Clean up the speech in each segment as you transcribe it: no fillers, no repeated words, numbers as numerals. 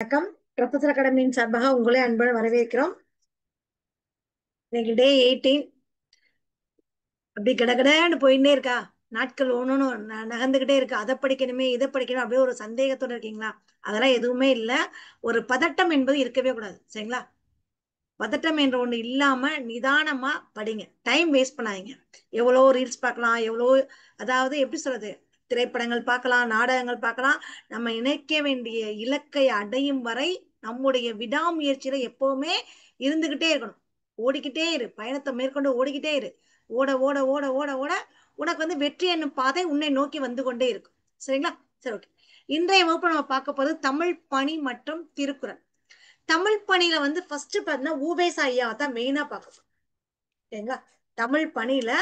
வணக்கம். ப்ரொஃபசர் அகாடமியின் சார்பாக உங்களை அன்புடன் வரவேற்கிறோம். இன்னைக்கு டே 18. அப்படி கடகடன்னு போயிட்டே இருக்கா, நாட்கள் ஒண்ணு நகர்ந்துகிட்டே இருக்கு. அதை படிக்கணுமே இதை படிக்கணும் அப்படியே ஒரு சந்தேகத்தோட இருக்கீங்களா? அதெல்லாம் எதுவுமே இல்ல. ஒரு பதட்டம் என்பது இருக்கவே கூடாது, சரிங்களா? பதட்டம் என்ற ஒண்ணு இல்லாம நிதானமா படிங்க. டைம் வேஸ்ட் பண்ணாதீங்க. எவ்வளோ ரீல்ஸ் பார்க்கலாம், எவ்வளோ, அதாவது எப்படி சொல்றது, திரைப்படங்கள் பார்க்கலாம், நாடகங்கள் பார்க்கலாம். நம்ம இணைக்க வேண்டிய இலக்கை அடையும் வரை நம்முடைய விடாமுயற்சியில எப்பவுமே இருந்துகிட்டே இருக்கணும். ஓடிக்கிட்டே இரு, பயணத்தை மேற்கொண்டு ஓடிக்கிட்டே இரு. ஓட ஓட ஓட ஓட ஓட உனக்கு வெற்றி என்னும் பாதை உன்னை நோக்கி வந்து கொண்டே இருக்கும், சரிங்களா? சரி, ஓகே. இன்றைய வகுப்பு நம்ம பார்க்க போறது தமிழ் பணி மற்றும் திருக்குறள். தமிழ் பணியில ஃபர்ஸ்ட் பாத்தீங்கன்னா ஊவேசா ஐயாவை தான் மெயினா பார்க்க போறோம், சரிங்களா? தமிழ் பணியில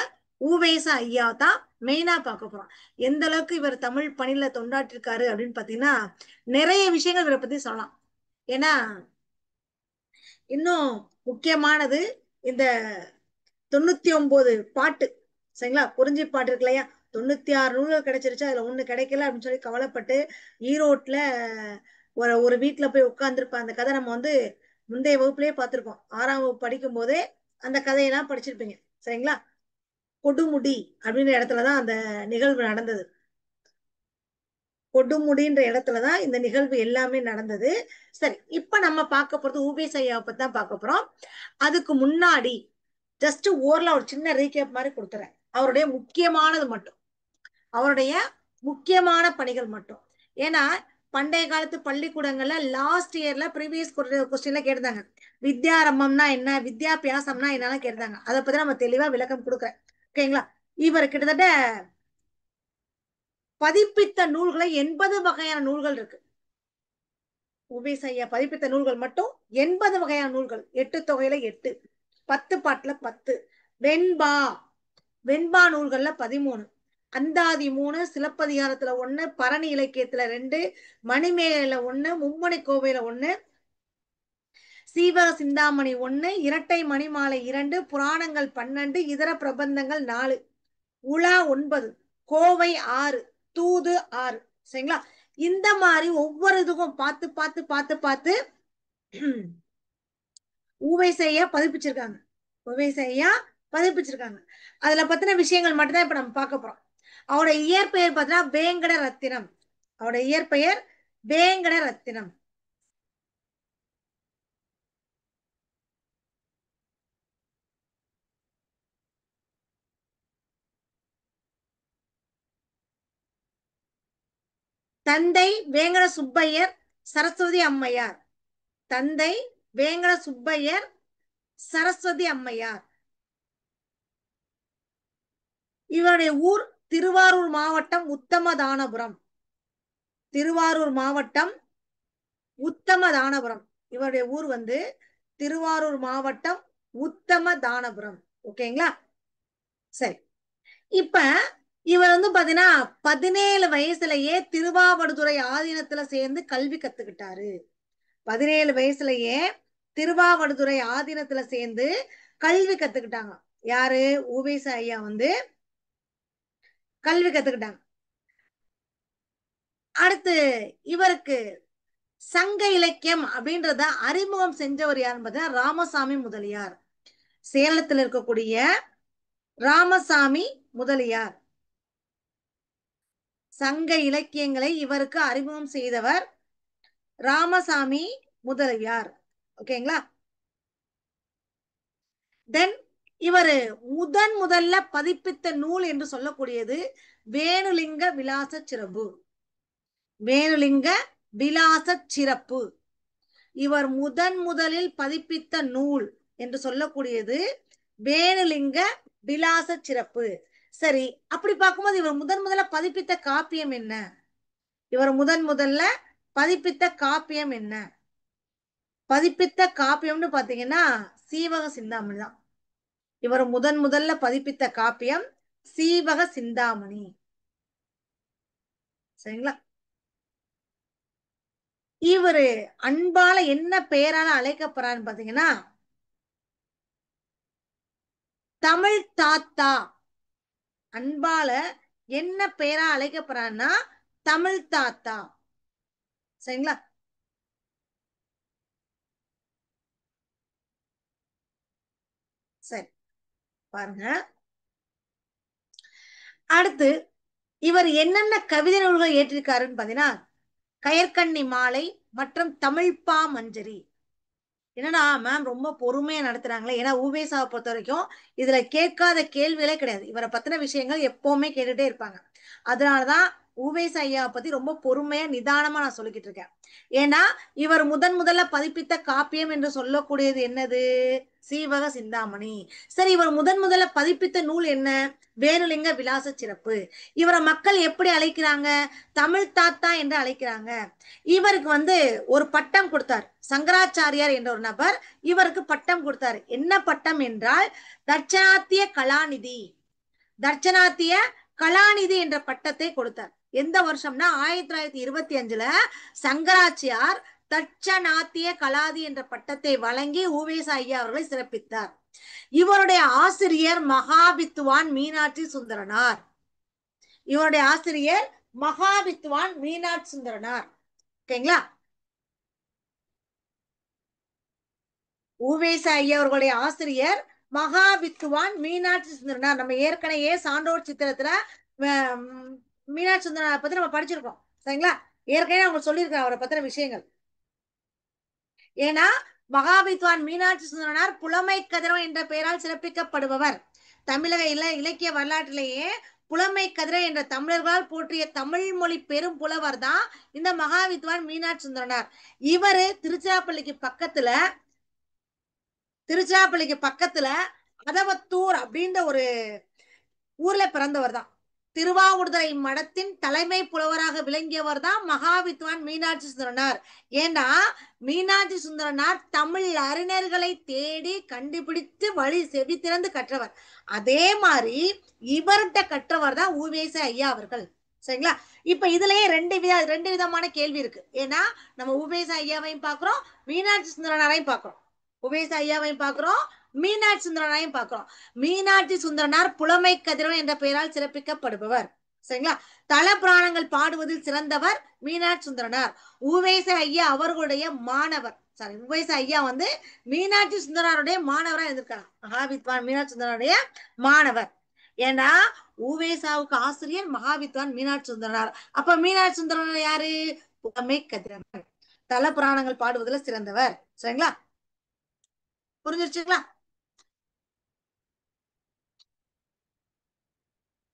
ஊவேசா ஐயா தான் மெயினா பார்க்க போறோம். எந்த அளவுக்கு இவர் தமிழ் பணியில தொண்டாற்றிருக்காரு அப்படின்னு பாத்தீங்கன்னா நிறைய விஷயங்கள் இவரை பத்தி சொல்லலாம். ஏன்னா இன்னும் முக்கியமானது இந்த 99 பாட்டு, சரிங்களா? குறிஞ்சி பாட்டு இருக்கு இல்லையா, 96 நூல்கள் கிடைச்சிருச்சு, அதுல ஒண்ணு கிடைக்கல அப்படின்னு சொல்லி கவலைப்பட்டு ஈரோட்ல ஒரு வீட்டுல போய் உட்கார்ந்துருப்ப. அந்த கதை நம்ம முந்தைய வகுப்புலயே பார்த்திருக்கோம். 6ஆம் வகுப்பு படிக்கும் போதே அந்த கதையெல்லாம் படிச்சிருப்பீங்க, சரிங்களா? கொடுமுடி அப்படின்ற இடத்துலதான் அந்த நிகழ்வு நடந்தது. கொடுமுடின்ற இடத்துலதான் இந்த நிகழ்வு எல்லாமே நடந்தது. சரி, இப்ப நம்ம பார்க்க போறது ஊவேஸ் ஐயாவை பத்தி தான் பார்க்க போறோம். அதுக்கு முன்னாடி ஜஸ்ட் ஓரல ஒரு சின்ன ரீகேப் மாதிரி கொடுத்துறேன். அவருடைய முக்கியமானது மட்டும், அவருடைய முக்கியமான பணிகள் மட்டும். ஏன்னா பண்டைய காலத்து பள்ளிக்கூடங்கள்ல லாஸ்ட் இயர்ல ப்ரீவியஸ் கொஸ்டின்ல கேட்டாங்க, வித்யாரம்பம்னா என்ன, வித்யாபியாசம்னா என்னன்னு கேட்டாங்க. அதை பத்தி நம்ம தெளிவா விளக்கம் கொடுக்குறேன், ஓகேங்களா? இவர் கிட்டத்தட்ட பதிப்பித்த நூல்களை 80 வகையான நூல்கள் இருக்கு. உபேஸ் ஐயா பதிப்பித்த நூல்கள் மட்டும் 80 வகையான நூல்கள். 8 தொகையில 8, 10 பாட்டுல 10, வெண்பா வெண்பா நூல்கள்ல 13, அந்தாதி 3, சிலப்பதிகாரத்துல 1, பரணி இலக்கியத்துல 2, மணிமேகலையில 1, மும்மணி கோவையில 1, சீவக சிந்தாமணி 1, இரட்டை மணிமாலை 2, புராணங்கள் 12, இதர பிரபந்தங்கள் 4, உலா 9, கோவை 6, தூது 6, சரிங்களா? இந்த மாதிரி ஒவ்வொரு இதுக்கும் பார்த்து பார்த்து பார்த்து பார்த்து ஊவைசையா பதிப்பிச்சிருக்காங்க. ஊவைசையா பதிப்பிச்சிருக்காங்க. அதுல பத்தின விஷயங்கள் மட்டும்தான் இப்ப நம்ம பார்க்க போறோம். அவருடைய இயற்பெயர் பார்த்தீங்கன்னா வேங்கட ரத்தினம். அவருடைய இயற்பெயர் வேங்கட ரத்தினம். தந்தை வேங்கட சுப்பையர், சரஸ்வதி அம்மையார். தந்தை வேங்கட சுப்பையர், சரஸ்வதி அம்மையார். இவருடைய ஊர் திருவாரூர் மாவட்டம் உத்தமதானபுரம். திருவாரூர் மாவட்டம் உத்தமதானபுரம். இவருடைய ஊர் திருவாரூர் மாவட்டம் உத்தமதானபுரம், ஓகேங்களா? சரி, இப்ப இவர் பாத்தீங்கன்னா 17 வயசுலயே திருவாவடுதுறை ஆதீனத்துல சேர்ந்து கல்வி கத்துக்கிட்டாரு. 17 வயசுலயே திருவாவடுதுறை ஆதீனத்துல சேர்ந்து கல்வி கத்துக்கிட்டாங்க. யாரு? ஊவேசா ஐயா கல்வி கத்துக்கிட்டாங்க. அடுத்து இவருக்கு சங்க இலக்கியம் அப்படின்றத அறிமுகம் செஞ்சவர் யாருன்னு பார்த்தீங்கன்னா ராமசாமி முதலியார். சேலத்தில் இருக்கக்கூடிய ராமசாமி முதலியார் சங்க இலக்கியங்களை இவருக்கு அறிமுகம் செய்தவர் ராமசாமி முதலியார், ஓகேங்களா? தென் இவரு முதல்ல பதிப்பித்த நூல் என்று சொல்லக்கூடியது வேணுலிங்க விலாச சிறப்பு. வேணுலிங்க விலாச சிறப்பு இவர் முதலில் பதிப்பித்த நூல் என்று சொல்லக்கூடியது வேணுலிங்க விலாச சிறப்பு. சரி, அப்படி பார்க்கும்போது இவர் முதல்ல பதிப்பித்த காப்பியம் என்ன? இவர் முதல்ல பதிப்பித்த காப்பியம் என்ன? பதிப்பித்த காப்பியம்னு பாத்தீங்கன்னா சீவக சிந்தாமணி தான். இவர் முதல்ல பதிப்பித்த காப்பியம் சீவக சிந்தாமணி, சரிங்களா? இவரு அன்பால என்ன பெயரால அழைக்கப்படுறான்னு பாத்தீங்கன்னா தமிழ் தாத்தா. அன்பால என்ன பெயரா அழைக்கப்படுறான்னா தமிழ் தாத்தா, சரிங்களா? சரி, பாருங்க. அடுத்து இவர் என்னென்ன கவிதை நூல்கள் ஏற்றிருக்காருன்னு பாத்தீங்கன்னா, கயற்கண்ணி மாலை மற்றும் தமிழ்ப்பா மஞ்சரி. என்னடா மேம் ரொம்ப பொறுமையா நடத்துறாங்களே, ஏன்னா ஊவேசாவை பொறுத்த வரைக்கும் இதுல கேட்காத கேள்விகளே கிடையாது. இவரை பத்தின விஷயங்கள் எப்பவுமே கேட்டுட்டே இருப்பாங்க. அதனாலதான் ஊவேசா ஐயாவை பத்தி ரொம்ப பொறுமையா நிதானமா நான் சொல்லிக்கிட்டு இருக்கேன். ஏன்னா இவர் முதல்ல பதிப்பித்த காப்பியம் என்று சொல்லக்கூடியது என்னது? சீவக சிந்தாமணி. சரி, இவர் முதல்ல பதிப்பித்த நூல் என்ன? வேலுலிங்க விலாச சிறப்பு. இவரை மக்கள் எப்படி அழைக்கிறாங்க? தமிழ் தாத்தா என்று அழைக்கிறாங்க. இவருக்கு ஒரு பட்டம் கொடுத்தார். சங்கராச்சாரியார் என்ற ஒரு நபர் இவருக்கு பட்டம் கொடுத்தார். என்ன பட்டம் என்றால் தட்சணாத்திய கலாநிதி. தட்சணாத்திய கலாநிதி என்ற பட்டத்தை கொடுத்தார். எந்த வருஷம்னா 1925ல சங்கராச்சியார் தட்சணாத்திய கலாதி என்ற பட்டத்தை வழங்கி ஊவேசா ஐயா அவர்களை சிறப்பித்தார். இவருடைய ஆசிரியர் மகாவித்துவான் மீனாட்சி சுந்தரனார். இவருடைய ஆசிரியர் மகாவித்துவான் மீனாட்சி சுந்தரனார். ஓகேங்களா? ஊவேசா ஐயா அவர்களுடைய ஆசிரியர் மகாவித்துவான் மீனாட்சி சுந்தரனார். நம்ம ஏற்கனவே சான்றோர் சித்திரத்துல மீனாட்சி சுந்தரனார் பத்தி நம்ம படிச்சிருக்கோம். சரிங்களா? ஏற்கனவே அவங்க சொல்லியிருக்காங்க அவரை பத்தின விஷயங்கள். ஏன்னா மகாவித்வான் மீனாட்சி சுந்தரனார் புலமை கதிரவன் என்ற பெயரால் சிறப்பிக்கப்படுபவர். தமிழக இலக்கிய வரலாற்றிலேயே புலமை கதிரவன் என்ற தமிழர்களால் போற்றிய தமிழ் மொழி பெரும் புலவர் தான் இந்த மகாவித்வான் மீனாட்சி சுந்தரனார். இவரு திருச்சிராப்பள்ளிக்கு பக்கத்துல அதவத்தூர் அப்படின்ற ஒரு ஊர்ல பிறந்தவர் தான். திருவாவூர்துறை மடத்தின் தலைமை புலவராக விளங்கியவர் தான் மகாவித்வான் மீனாட்சி சுந்தரனார். ஏன்னா மீனாட்சி சுந்தரனார் தமிழ் அறிஞர்களை தேடி கண்டுபிடித்து வழி செவி திறந்து கற்றவர். அதே மாதிரி இவர்கிட்ட கற்றவர் தான் ஊவேசா ஐயா அவர்கள். சரிங்களா? இப்ப இதுலயே ரெண்டு விதமான கேள்வி இருக்கு. ஏன்னா நம்ம ஊவேசா ஐயாவையும் பாக்குறோம், மீனாட்சி சுந்தரனாரையும் பாக்குறோம். ஊவேசா ஐயாவையும் பாக்குறோம், மீனாட்சி சுந்தரனாரையும் பாக்குறோம். மீனாட்சி சுந்தரனார் புலமை கதிரவன் என்ற பெயரால் சிறப்பிக்கப்படுபவர். சரிங்களா? தல புராணங்கள் பாடுவதில் சிறந்தவர் மீனாட்சி சுந்தரனார். ஊவேசா ஐயா அவர்களுடைய மாணவர். சாரி, ஊவேசா ஐயா மீனாட்சி சுந்தரனாருடைய மாணவரா இருந்திருக்காங்க. மகாவித்வான் மீனாட்சி சுந்தரனுடைய மாணவர். ஏன்னா ஊவேசாவுக்கு ஆசிரியர் மகாவித்வான் மீனாட்சி சுந்தரனார். அப்ப மீனாட்சி சுந்தரனார் யாரு? புலமை கதிரவன், தல புராணங்கள் பாடுவதில் சிறந்தவர். சரிங்களா? புரிஞ்சிருச்சுங்களா?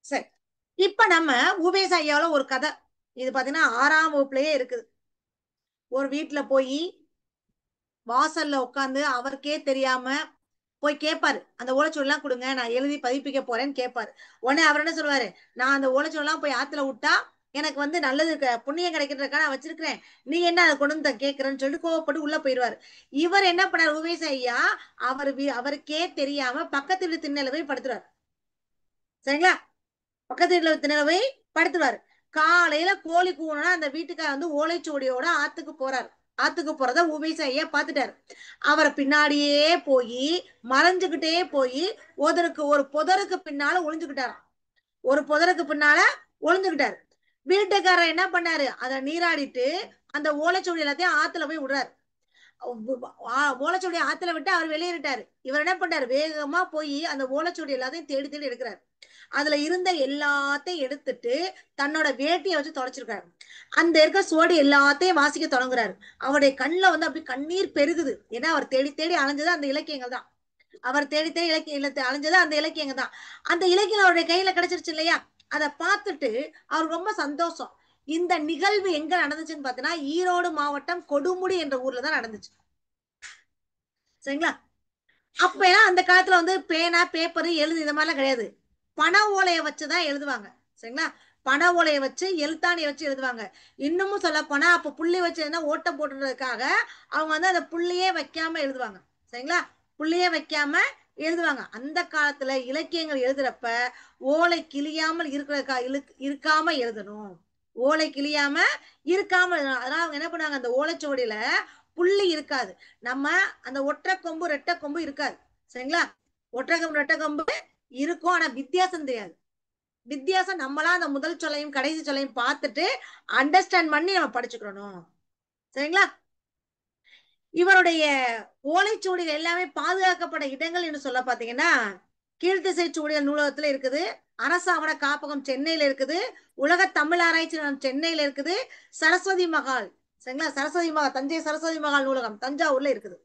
சரி, இப்ப நம்ம ஊவேசா ஐயாவுல ஒரு கதை. இது பாத்தீங்கன்னா 6ஆம் வகுப்புலயே இருக்குது. ஒரு வீட்டுல போய் வாசல்ல உட்காந்து அவருக்கே தெரியாம போய் கேட்பாரு, அந்த ஓலைச்சுவடிலாம் கொடுங்க, நான் எழுதி பதிப்பிக்க போறேன்னு கேட்பாரு. உடனே அவர் என்ன சொல்லுவாரு? நான் அந்த ஓலைச்சுவடிலாம் போய் ஆத்துல விட்டா எனக்கு நல்லது புண்ணியம் கிடைக்கிறதுக்காக நான் வச்சிருக்கிறேன், நீ என்ன அதை கொண்டு வந்து கேட்கறேன்னு சொல்லிட்டு கோவப்பட்டு உள்ள போயிடுவாரு. இவர் என்ன பண்ணாரு? உவேச ஐயா அவருக்கே தெரியாம பக்கத்து வீட்டு திண்ணையில போய் படுத்துறாரு. சரிங்களா? பக்கத்து வீட்டுல திண்ணையில போய் படுத்துவாரு. காலையில கோழி கூவனா அந்த வீட்டுக்கார ஓலைச்சுவடியோட ஆத்துக்கு போறாரு. ஆத்துக்கு போறத உவேசா ஐயா பாத்துட்டாரு. அவரை பின்னாடியே போய் மறைஞ்சுகிட்டே போய் ஒரு புதருக்கு பின்னால ஒளிஞ்சுக்கிட்டாராம். ஒரு புதருக்கு பின்னால ஒளிஞ்சுக்கிட்டாரு. வீட்டுக்காரர் என்ன பண்ணாரு? அதை நீராடிட்டு அந்த ஓலைச்சுவடி எல்லாத்தையும் ஆத்துல போய் விடுறாரு. ஓலைச்சுவடி ஆத்துல விட்டு அவர் வெளியேறிட்டாரு. இவர் என்ன பண்ணாரு? வேகமா போய் அந்த ஓலைச்சுவடி எல்லாத்தையும் தேடி தேடி எடுக்கிறாரு. அதுல இருந்த எல்லாத்தையும் எடுத்துட்டு தன்னோட வேட்டியை வச்சு தொடச்சிருக்காரு. அந்த இருக்க சுவடி எல்லாத்தையும் வாசிக்க தொடங்குறாரு. அவருடைய கண்ணுல அப்படி கண்ணீர் பெருகுது. ஏன்னா அவர் தேடி தேடி அலைஞ்சது அந்த இலக்கியங்கள் தான். அவர் தேடி தேடி அலைஞ்சது அந்த இலக்கியங்கள் தான். அந்த இலக்கியம் அவருடைய கையில கிடைச்சிருச்சு இல்லையா? அதை பார்த்துட்டு அவர் ரொம்ப சந்தோஷம். இந்த நிகழ்வு எங்க நடந்துச்சுன்னு பாத்தீங்கன்னா ஈரோடு மாவட்டம் கொடுமுடி என்ற ஊர்ல தான் நடந்துச்சு. சரிங்களா? அப்ப அந்த காலத்துல பேனா பேப்பர் எழுது இந்த மாதிரிலாம் கிடையாது. பண ஓலைய வச்சுதான் எழுதுவாங்க. சரிங்களா? பண ஓலைய வச்சு எழுத்தாணியை வச்சு எழுதுவாங்க. இன்னமும் சொல்ல போனா அப்ப புள்ளி வச்சு ஓட்டம் போட்டுறதுக்காக அவங்க அந்த புள்ளியே வைக்காம எழுதுவாங்க. சரிங்களா? புள்ளியே வைக்காம எழுதுவாங்க. அந்த காலத்துல இலக்கியங்கள் எழுதுறப்ப ஓலை கிழியாமல் இருக்காம எழுதணும். ஓலை கிழியாம இருக்காம அதனால அவங்க என்ன பண்ணாங்க? அந்த ஓலைச்சுவடியில புள்ளி இருக்காது. நம்ம அந்த ஒற்றை கொம்பு ரெட்டை கொம்பு இருக்காது. சரிங்களா? ஒற்றை கொம்பு ரெட்டை கொம்பு இருக்கும், ஆனா வித்தியாசம் தெரியாது. வித்தியாசம் நம்மளா அந்த முதல் சொல்லையும் கடைசி சொல்லையும் பார்த்துட்டு அண்டர்ஸ்டாண்ட் பண்ணி நம்ம படிச்சுக்கணும். சரிங்களா? இவருடைய ஓலைச்சுவடிகள் எல்லாமே பாதுகாக்கப்பட்ட இடங்கள் என்று சொல்ல பாத்தீங்கன்னா கீழ்த்திசை சுவடிகள் நூலகத்துல இருக்குது, அரசாவண காப்பகம் சென்னையில இருக்குது, உலக தமிழ் ஆராய்ச்சி நிலையம் சென்னையில இருக்குது, சரஸ்வதி மகால் சரிங்களா, சரஸ்வதி மகால் தஞ்சை சரஸ்வதி மகால் நூலகம் தஞ்சாவூர்ல இருக்குது.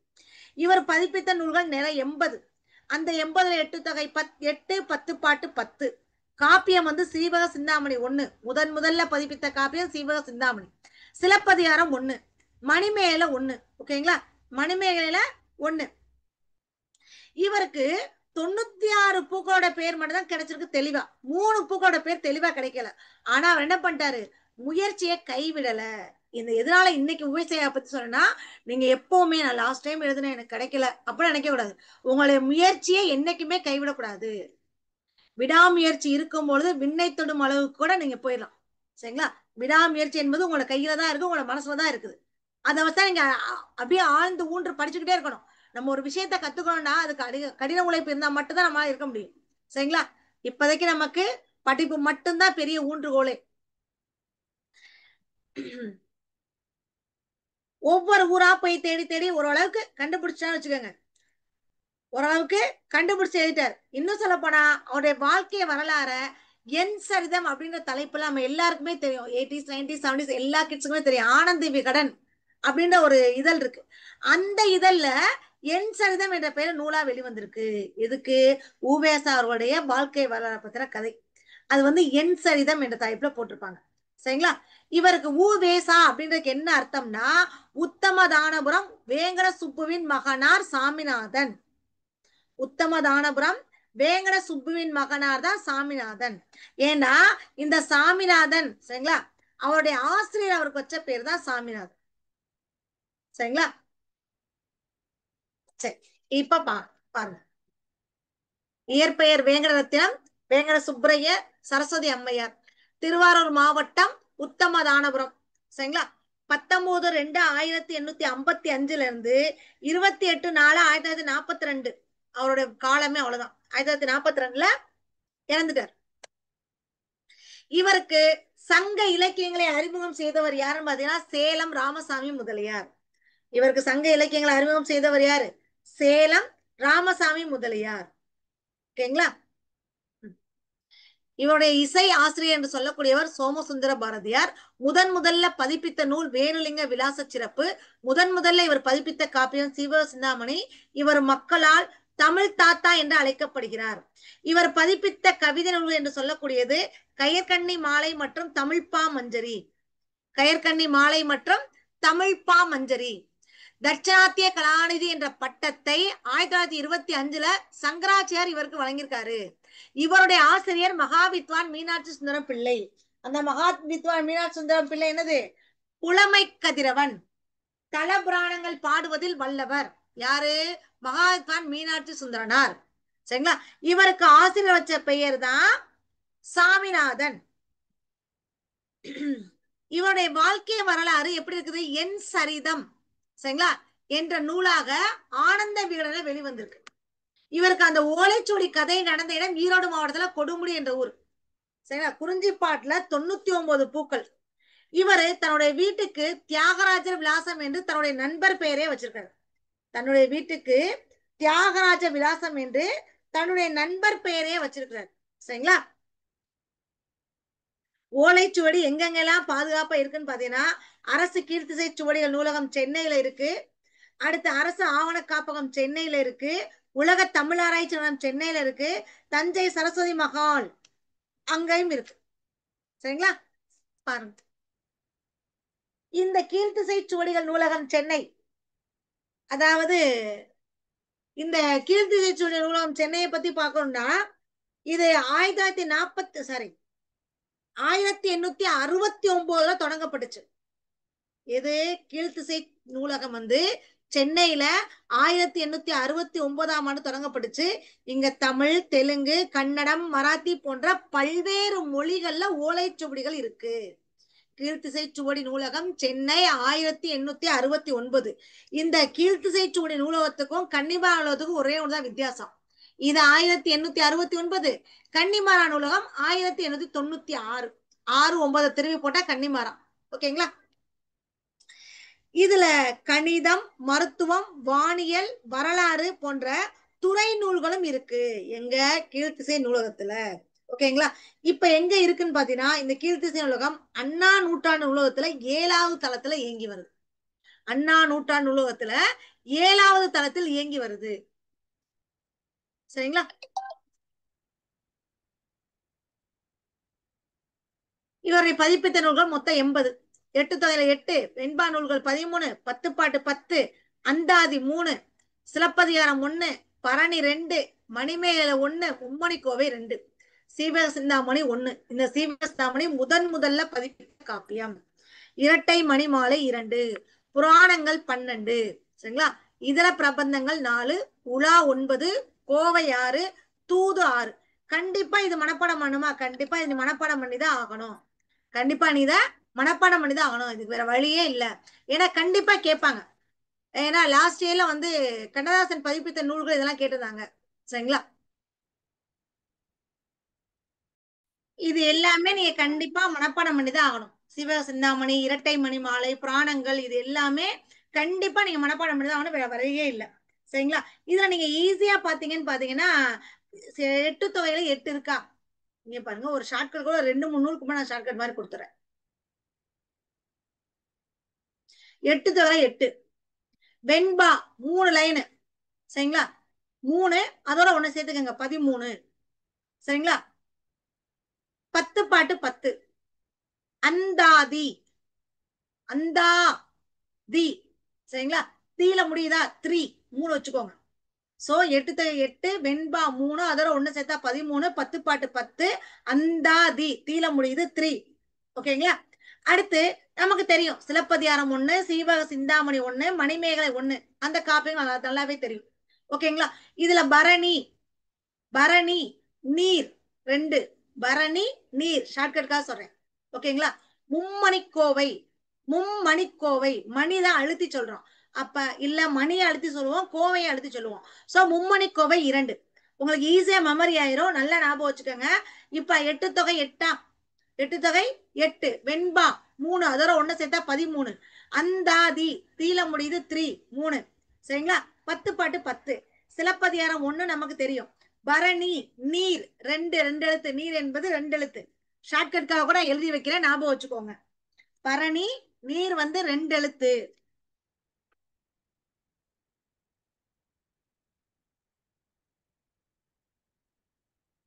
இவர் பதிப்பித்த நூல்கள் நிறைய 80. அந்த 80ல 8 தொகை 8 10 பாட்டு 10. காப்பியம் வந்து சீவக சிந்தாமணி 1, முதல்ல பதிப்பித்த காப்பியம் சீவக சிந்தாமணி. சிலப்பதிகாரம் 1, மணிமேகலை 1. ஓகேங்களா, மணிமேகலையில 1. இவருக்கு 96 பூக்களோட பேர் மட்டும் தான் கிடைச்சிருக்கு தெளிவா, 3 பூக்களோட பேர் தெளிவா கிடைக்கல. ஆனா அவர் என்ன பண்ணிட்டாரு, முயற்சியை கைவிடல. இந்த எதனால இன்னைக்கு விவசாயியை பத்தி சொன்னா, நீங்க எப்பவுமே நான் லாஸ்ட் டைம் எழுதுன எனக்கு கிடைக்கல அப்படின்னு நினைக்க கூடாது. உங்களுடைய முயற்சியை என்னைக்குமே கைவிடக்கூடாது. விடாமுயற்சி இருக்கும் பொழுது விண்ணை தொடும் அளவுக்கு கூட நீங்க போயிடலாம். சரிங்களா, விடாமுயற்சி என்பது உங்களோட கையில தான் இருக்கு, உங்களோட மனசுலதான் இருக்குது. அதை வச்சா நீங்க அப்படியே ஆழ்ந்து ஊன்று படிச்சுக்கிட்டே இருக்கணும். நம்ம ஒரு விஷயத்த கத்துக்கணும்னா அதுக்கு கடின உழைப்பு இருந்தா மட்டும்தான் நம்மளால இருக்க முடியும். சரிங்களா, இப்போதைக்கு நமக்கு படிப்பு மட்டும்தான் பெரிய ஊன்றுகோலே. ஒவ்வொரு ஊரா போய் தேடி தேடி ஓரளவுக்கு கண்டுபிடிச்சான்னு வச்சுக்கோங்க, ஓரளவுக்கு கண்டுபிடிச்சு எழுதிட்டார். இன்னும் சொல்ல போனா அவருடைய வாழ்க்கை வரலாற என் சரிதம் அப்படின்ற தலைப்புல நம்ம எல்லாருக்குமே தெரியும். 80s 90s 70s எல்லா கிட்ஸுக்குமே தெரியும். ஆனந்த் விகடன் அப்படின்ற ஒரு இதழ் இருக்கு. அந்த இதழ்ல என் சரிதம் என்ற பெயர் நூலா வெளிவந்திருக்கு. எதுக்கு, உவேசா அவர்களுடைய வாழ்க்கை வரலாறு பத்தின கதை. அது வந்து என் சரிதம் என்ற தலைப்புல போட்டிருப்பாங்க. சரிங்களா, இவருக்கு உவேசா அப்படின்றதுக்கு என்ன அர்த்தம்னா, உத்தமதானபுரம் வேங்கட சுப்புவின் மகனார் சாமிநாதன். உத்தமதானபுரம் வேங்கட சுப்புவின் மகனார் தான் சாமிநாதன். ஏன்னா இந்த சாமிநாதன் சரிங்களா, அவருடைய ஆசிரியர் அவருக்கு வச்ச பேர் தான் சாமிநாதன். சரிங்களா, சரி இப்ப பாருங்க. இயற்பெயர் வேங்கடரத்தினம், வேங்கட சுப்பரைய, சரஸ்வதி அம்மையார், திருவாரூர் மாவட்டம் உத்தமதானபுரம். சரிங்களா, 19/2/1855 இருந்து 28/4/1942 அவருடைய காலமே அவ்வளவுதான். 1942 இறந்துட்டார். இவருக்கு சங்க இலக்கியங்களை அறிமுகம் செய்தவர் யாருன்னு பாத்தீங்கன்னா சேலம் ராமசாமி முதலியார். இவருக்கு சங்க இலக்கியங்களை அறிமுகம் செய்தவர் யாரு, சேலம் ராமசாமி முதலியார். ஓகேங்களா, இவருடைய இசை ஆசிரியர் என்று சொல்லக்கூடியவர் சோமசுந்தர பாரதியார். முதல்ல பதிப்பித்த நூல் வேணுலிங்க விலாச சிறப்பு. முதல்ல இவர் பதிப்பித்த காப்பியம் சீவக சிந்தாமணி. இவர் மக்களால் தமிழ் தாத்தா என்று அழைக்கப்படுகிறார். இவர் பதிப்பித்த கவிதை நூல் என்று சொல்லக்கூடியது கயற்கண்ணி மாலை மற்றும் தமிழ்ப்பா மஞ்சரி. கயற்கண்ணி மாலை மற்றும் தமிழ்ப்பா மஞ்சரி. தட்சணாத்திய கலாநிதி என்ற பட்டத்தை 1925 சங்கராச்சாரியார் இவருக்கு வழங்கியிருக்காரு. இவருடைய ஆசிரியர் மகாவித்வான் மீனாட்சி சுந்தரம் பிள்ளை. அந்த மகாவித்வான் மீனாட்சி சுந்தரம் பிள்ளை என்னது, புலமை கதிரவன், தல புராணங்கள் பாடுவதில் வல்லவர். யாரு, மகாவித்வான் மீனாட்சி சுந்தரனார். சரிங்களா, இவருக்கு ஆசிரியர் வச்ச பெயர் தான் சாமிநாதன். இவருடைய வாழ்க்கை வரலாறு எப்படி இருக்குது, என் சரிதம் சரிங்களா என்ற நூலாக ஆனந்த விகடன வெளிவந்திருக்கு. இவருக்கு அந்த ஓலைச்சுவடி கதை நடந்த இடம் ஈரோடு மாவட்டத்துல கொடுமுடி என்ற ஊர். சரிங்களா, குறிஞ்சிப்பாட்டுல 99 பூக்கள். இவரு தன்னுடைய வீட்டுக்கு தியாகராஜர் விலாசம் என்று தன்னுடைய நண்பர் பெயரே வச்சிருக்காரு. தன்னுடைய வீட்டுக்கு தியாகராஜ விலாசம் என்று தன்னுடைய நண்பர் பெயரே வச்சிருக்கிறார். சரிங்களா, ஓலைச்சுவடி எங்கெங்கெல்லாம் பாதுகாப்பா இருக்குன்னு பாத்தீங்கன்னா அரசு கீர்த்திசை சுவடிகள் நூலகம் சென்னையில இருக்கு, அடுத்து அரசு ஆவண காப்பகம் சென்னையில இருக்கு, உலக தமிழ் ஆராய்ச்சி நிலையம் சென்னையில இருக்கு, தஞ்சை சரஸ்வதி மகால் அங்கேயும் இருக்கு. சரிங்களா, பாருங்க. இந்த கீர்த்திசை சுவடிகள் நூலகம் சென்னை, அதாவது இந்த கீர்த்திசை சுவடிகள் நூலகம் சென்னையை பத்தி பார்க்கணும்னா இது 1869 தொடங்கப்பட்டுச்சு. இது கீழ்த்திசை நூலகம் வந்து சென்னையில 1869 தொடங்கப்பட்டுச்சு. இங்க தமிழ், தெலுங்கு, கன்னடம், மராத்தி போன்ற பல்வேறு மொழிகள்ல ஓலைச்சுவடிகள் இருக்கு. கீழ்த்திசை சுவடி நூலகம் சென்னை 1869. இந்த கீழ்த்திசை சுவடி நூலகத்துக்கும் கன்னிமாரா நூலகத்துக்கும் ஒரே ஒன்றுதான் வித்தியாசம். இது 1869, கன்னிமாரா நூலகம் 1896. 6 9 திரும்பி போட்டா கன்னிமாரா. ஓகேங்களா, இதுல கணிதம், மருத்துவம், வானியல், வரலாறு போன்ற துறை நூல்களும் இருக்கு எங்க கீழ்த்திசை நூலகத்துல. ஓகேங்களா? இப்ப எங்க இருக்குன்னு பாத்தீங்கன்னா இந்த கீழ்த்திசை நூலகம் அண்ணா நூற்றாண்டு நூலகத்துல 7வது தளத்துல இயங்கி வருது. அண்ணா நூற்றாண்டு நூலகத்துல 7வது தளத்தில் இயங்கி வருது. சரிங்களா? இவரை பதிப்பித்த நூல்கள் மொத்தம் 80. எட்டு தொகையில 8, வெண்பா நூல்கள் 13, 10 பாட்டு 10, அந்தாதி 3, சிலப்பதிகாரம் 1, பரணி 2, மணிமேகலை 1, மும்மணிக்கோவை 2, சீவக சிந்தாமணி 1. இந்த சீவக சிந்தாமணி முதல்ல பதிப்பித்த காப்பியம். இரட்டை மணிமாலை 2, புராணங்கள் 12. சரிங்களா? இதர பிரபந்தங்கள் 4, உலா 9, கோவை 6, தூது 6. கண்டிப்பா இது மனப்பாடம் பண்ணுமா? கண்டிப்பா இது மனப்பாடம் பண்ணிதான் ஆகணும். கண்டிப்பா நீ இத மனப்பாடம் பண்ணிதான் ஆகணும். இதுக்கு வேற வழியே இல்ல. ஏன்னா கண்டிப்பா கேட்பாங்க. ஏன்னா லாஸ்ட் இயர்ல வந்து கண்ணதாசன் பதிப்பித்த நூல்கள் இதெல்லாம் கேட்டிருந்தாங்க. சரிங்களா? இது எல்லாமே நீங்க கண்டிப்பா மனப்பாடம் பண்ணிதான் ஆகணும். சிவ சிந்தாமணி, இரட்டை மணி மாலை, புராணங்கள் இது எல்லாமே கண்டிப்பா நீங்க மனப்பாடம் பண்ணிதான் ஆகணும். வேற வழியே இல்ல. சரிங்களா? இதுல நீங்க ஈஸியா பாத்தீங்கன்னு பாத்தீங்கன்னா எட்டு தொகையில 8 இருக்கா? இங்க பாருங்க ஒரு ஷார்ட்கட் கூட 2, 3 நூலுக்கு நான் ஷார்ட்கட் மாதிரி கொடுத்துறேன். 8 தொகை 8. வெண்பா 3 லைனு. சரிங்களா? 3 அதோட ஒண்ணு சேர்த்துக்கங்க 13. சரிங்களா? 10 பாட்டு 10. அந்தாதி அந்தா தி. சரிங்களா? தீல முடியுதா 3 3 வச்சுக்கோங்க. சோ 8 வெண்பா 3 அதோட ஒண்ணு சேர்த்தா 13, 10 பாட்டு 10, அந்தாதி தீல முடியுது 3. ஓகேங்களா? அடுத்து நமக்கு தெரியும் சிலப்பதிகாரம் 1, சீவக சிந்தாமணி 1, மணிமேகலை 1. அந்த காப்பியம் நல்லாவே தெரியும். ஓகேங்களா? இதுல பரணி பரணி நீர் 2. பரணி நீர் ஷார்ட்கட்காக சொல்றேன். ஓகேங்களா? மும்மணிக்கோவை மும்மணிக்கோவை மணிதான் அழுத்தி சொல்றோம். அப்ப இல்ல மணியை அழுத்தி சொல்லுவோம், கோவையை அழுத்தி சொல்லுவோம். சோ மும்மணிக்கோவை 2. உங்களுக்கு ஈஸியா மெமரி ஆயிரும். நல்லா ஞாபகம் வச்சுக்கோங்க. இப்ப 8 தொகை 8. 8 தொகை 8. வெண்பா 3 அதோட ஒண்ணு சேர்த்தா 13. அந்தாதி தீல முடியுது 3 3. சரிங்களா? 10 பாட்டு 10. சிலப்பதிகாரம் 1 நமக்கு தெரியும். பரணி நீர் 2 எழுத்து. நீர் என்பது 2 எழுத்து. ஷார்ட்கட்காக கூட எழுதி வைக்கிறேன், ஞாபகம் வச்சுக்கோங்க. பரணி நீர் வந்து 2 எழுத்து.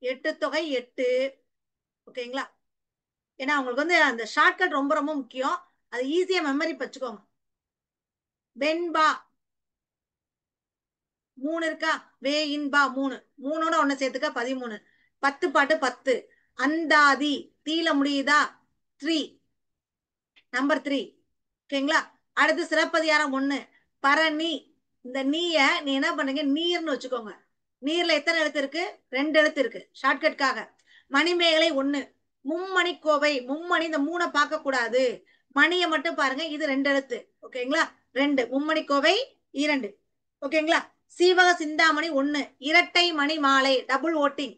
எட்டு தொகை 8. ஓகேங்களா? ஏன்னா உங்களுக்கு வந்து அந்த ஷார்ட்கட் ரொம்ப ரொம்ப முக்கியம். அது ஈஸியா மெமரி வச்சுக்கோங்க. வெண்பா 3 இருக்கா? வே இன்பா 3 3ஓட ஒண்ணு சேர்த்துக்க 13. 10 பாட்டு 10. அந்தாதி தீல முடியுதா 3 நம்பர் 3. ஓகேங்களா? அடுத்து சிலப்பதிகாரம் 1 பரணி. இந்த நீய நீ என்ன பண்ணுங்க நீர்னு வச்சுக்கோங்க. நீர்ல எத்தனை எழுத்து இருக்கு? 2 எழுத்து இருக்கு. ஷார்ட்கட்காக. மணிமேகலை 1. மும்மணிக்கோவை மும்மணி இந்த 3 பார்க்க கூடாது. மணியை மட்டும் பாருங்க. இது 2 எழுத்து. ஓகேங்களா? 2 மும்மணிக்கோவை 2. ஓகேங்களா? சீவக சிந்தாமணி 1. இரட்டை மணி மாலை டபுள் ஓட்டிங்.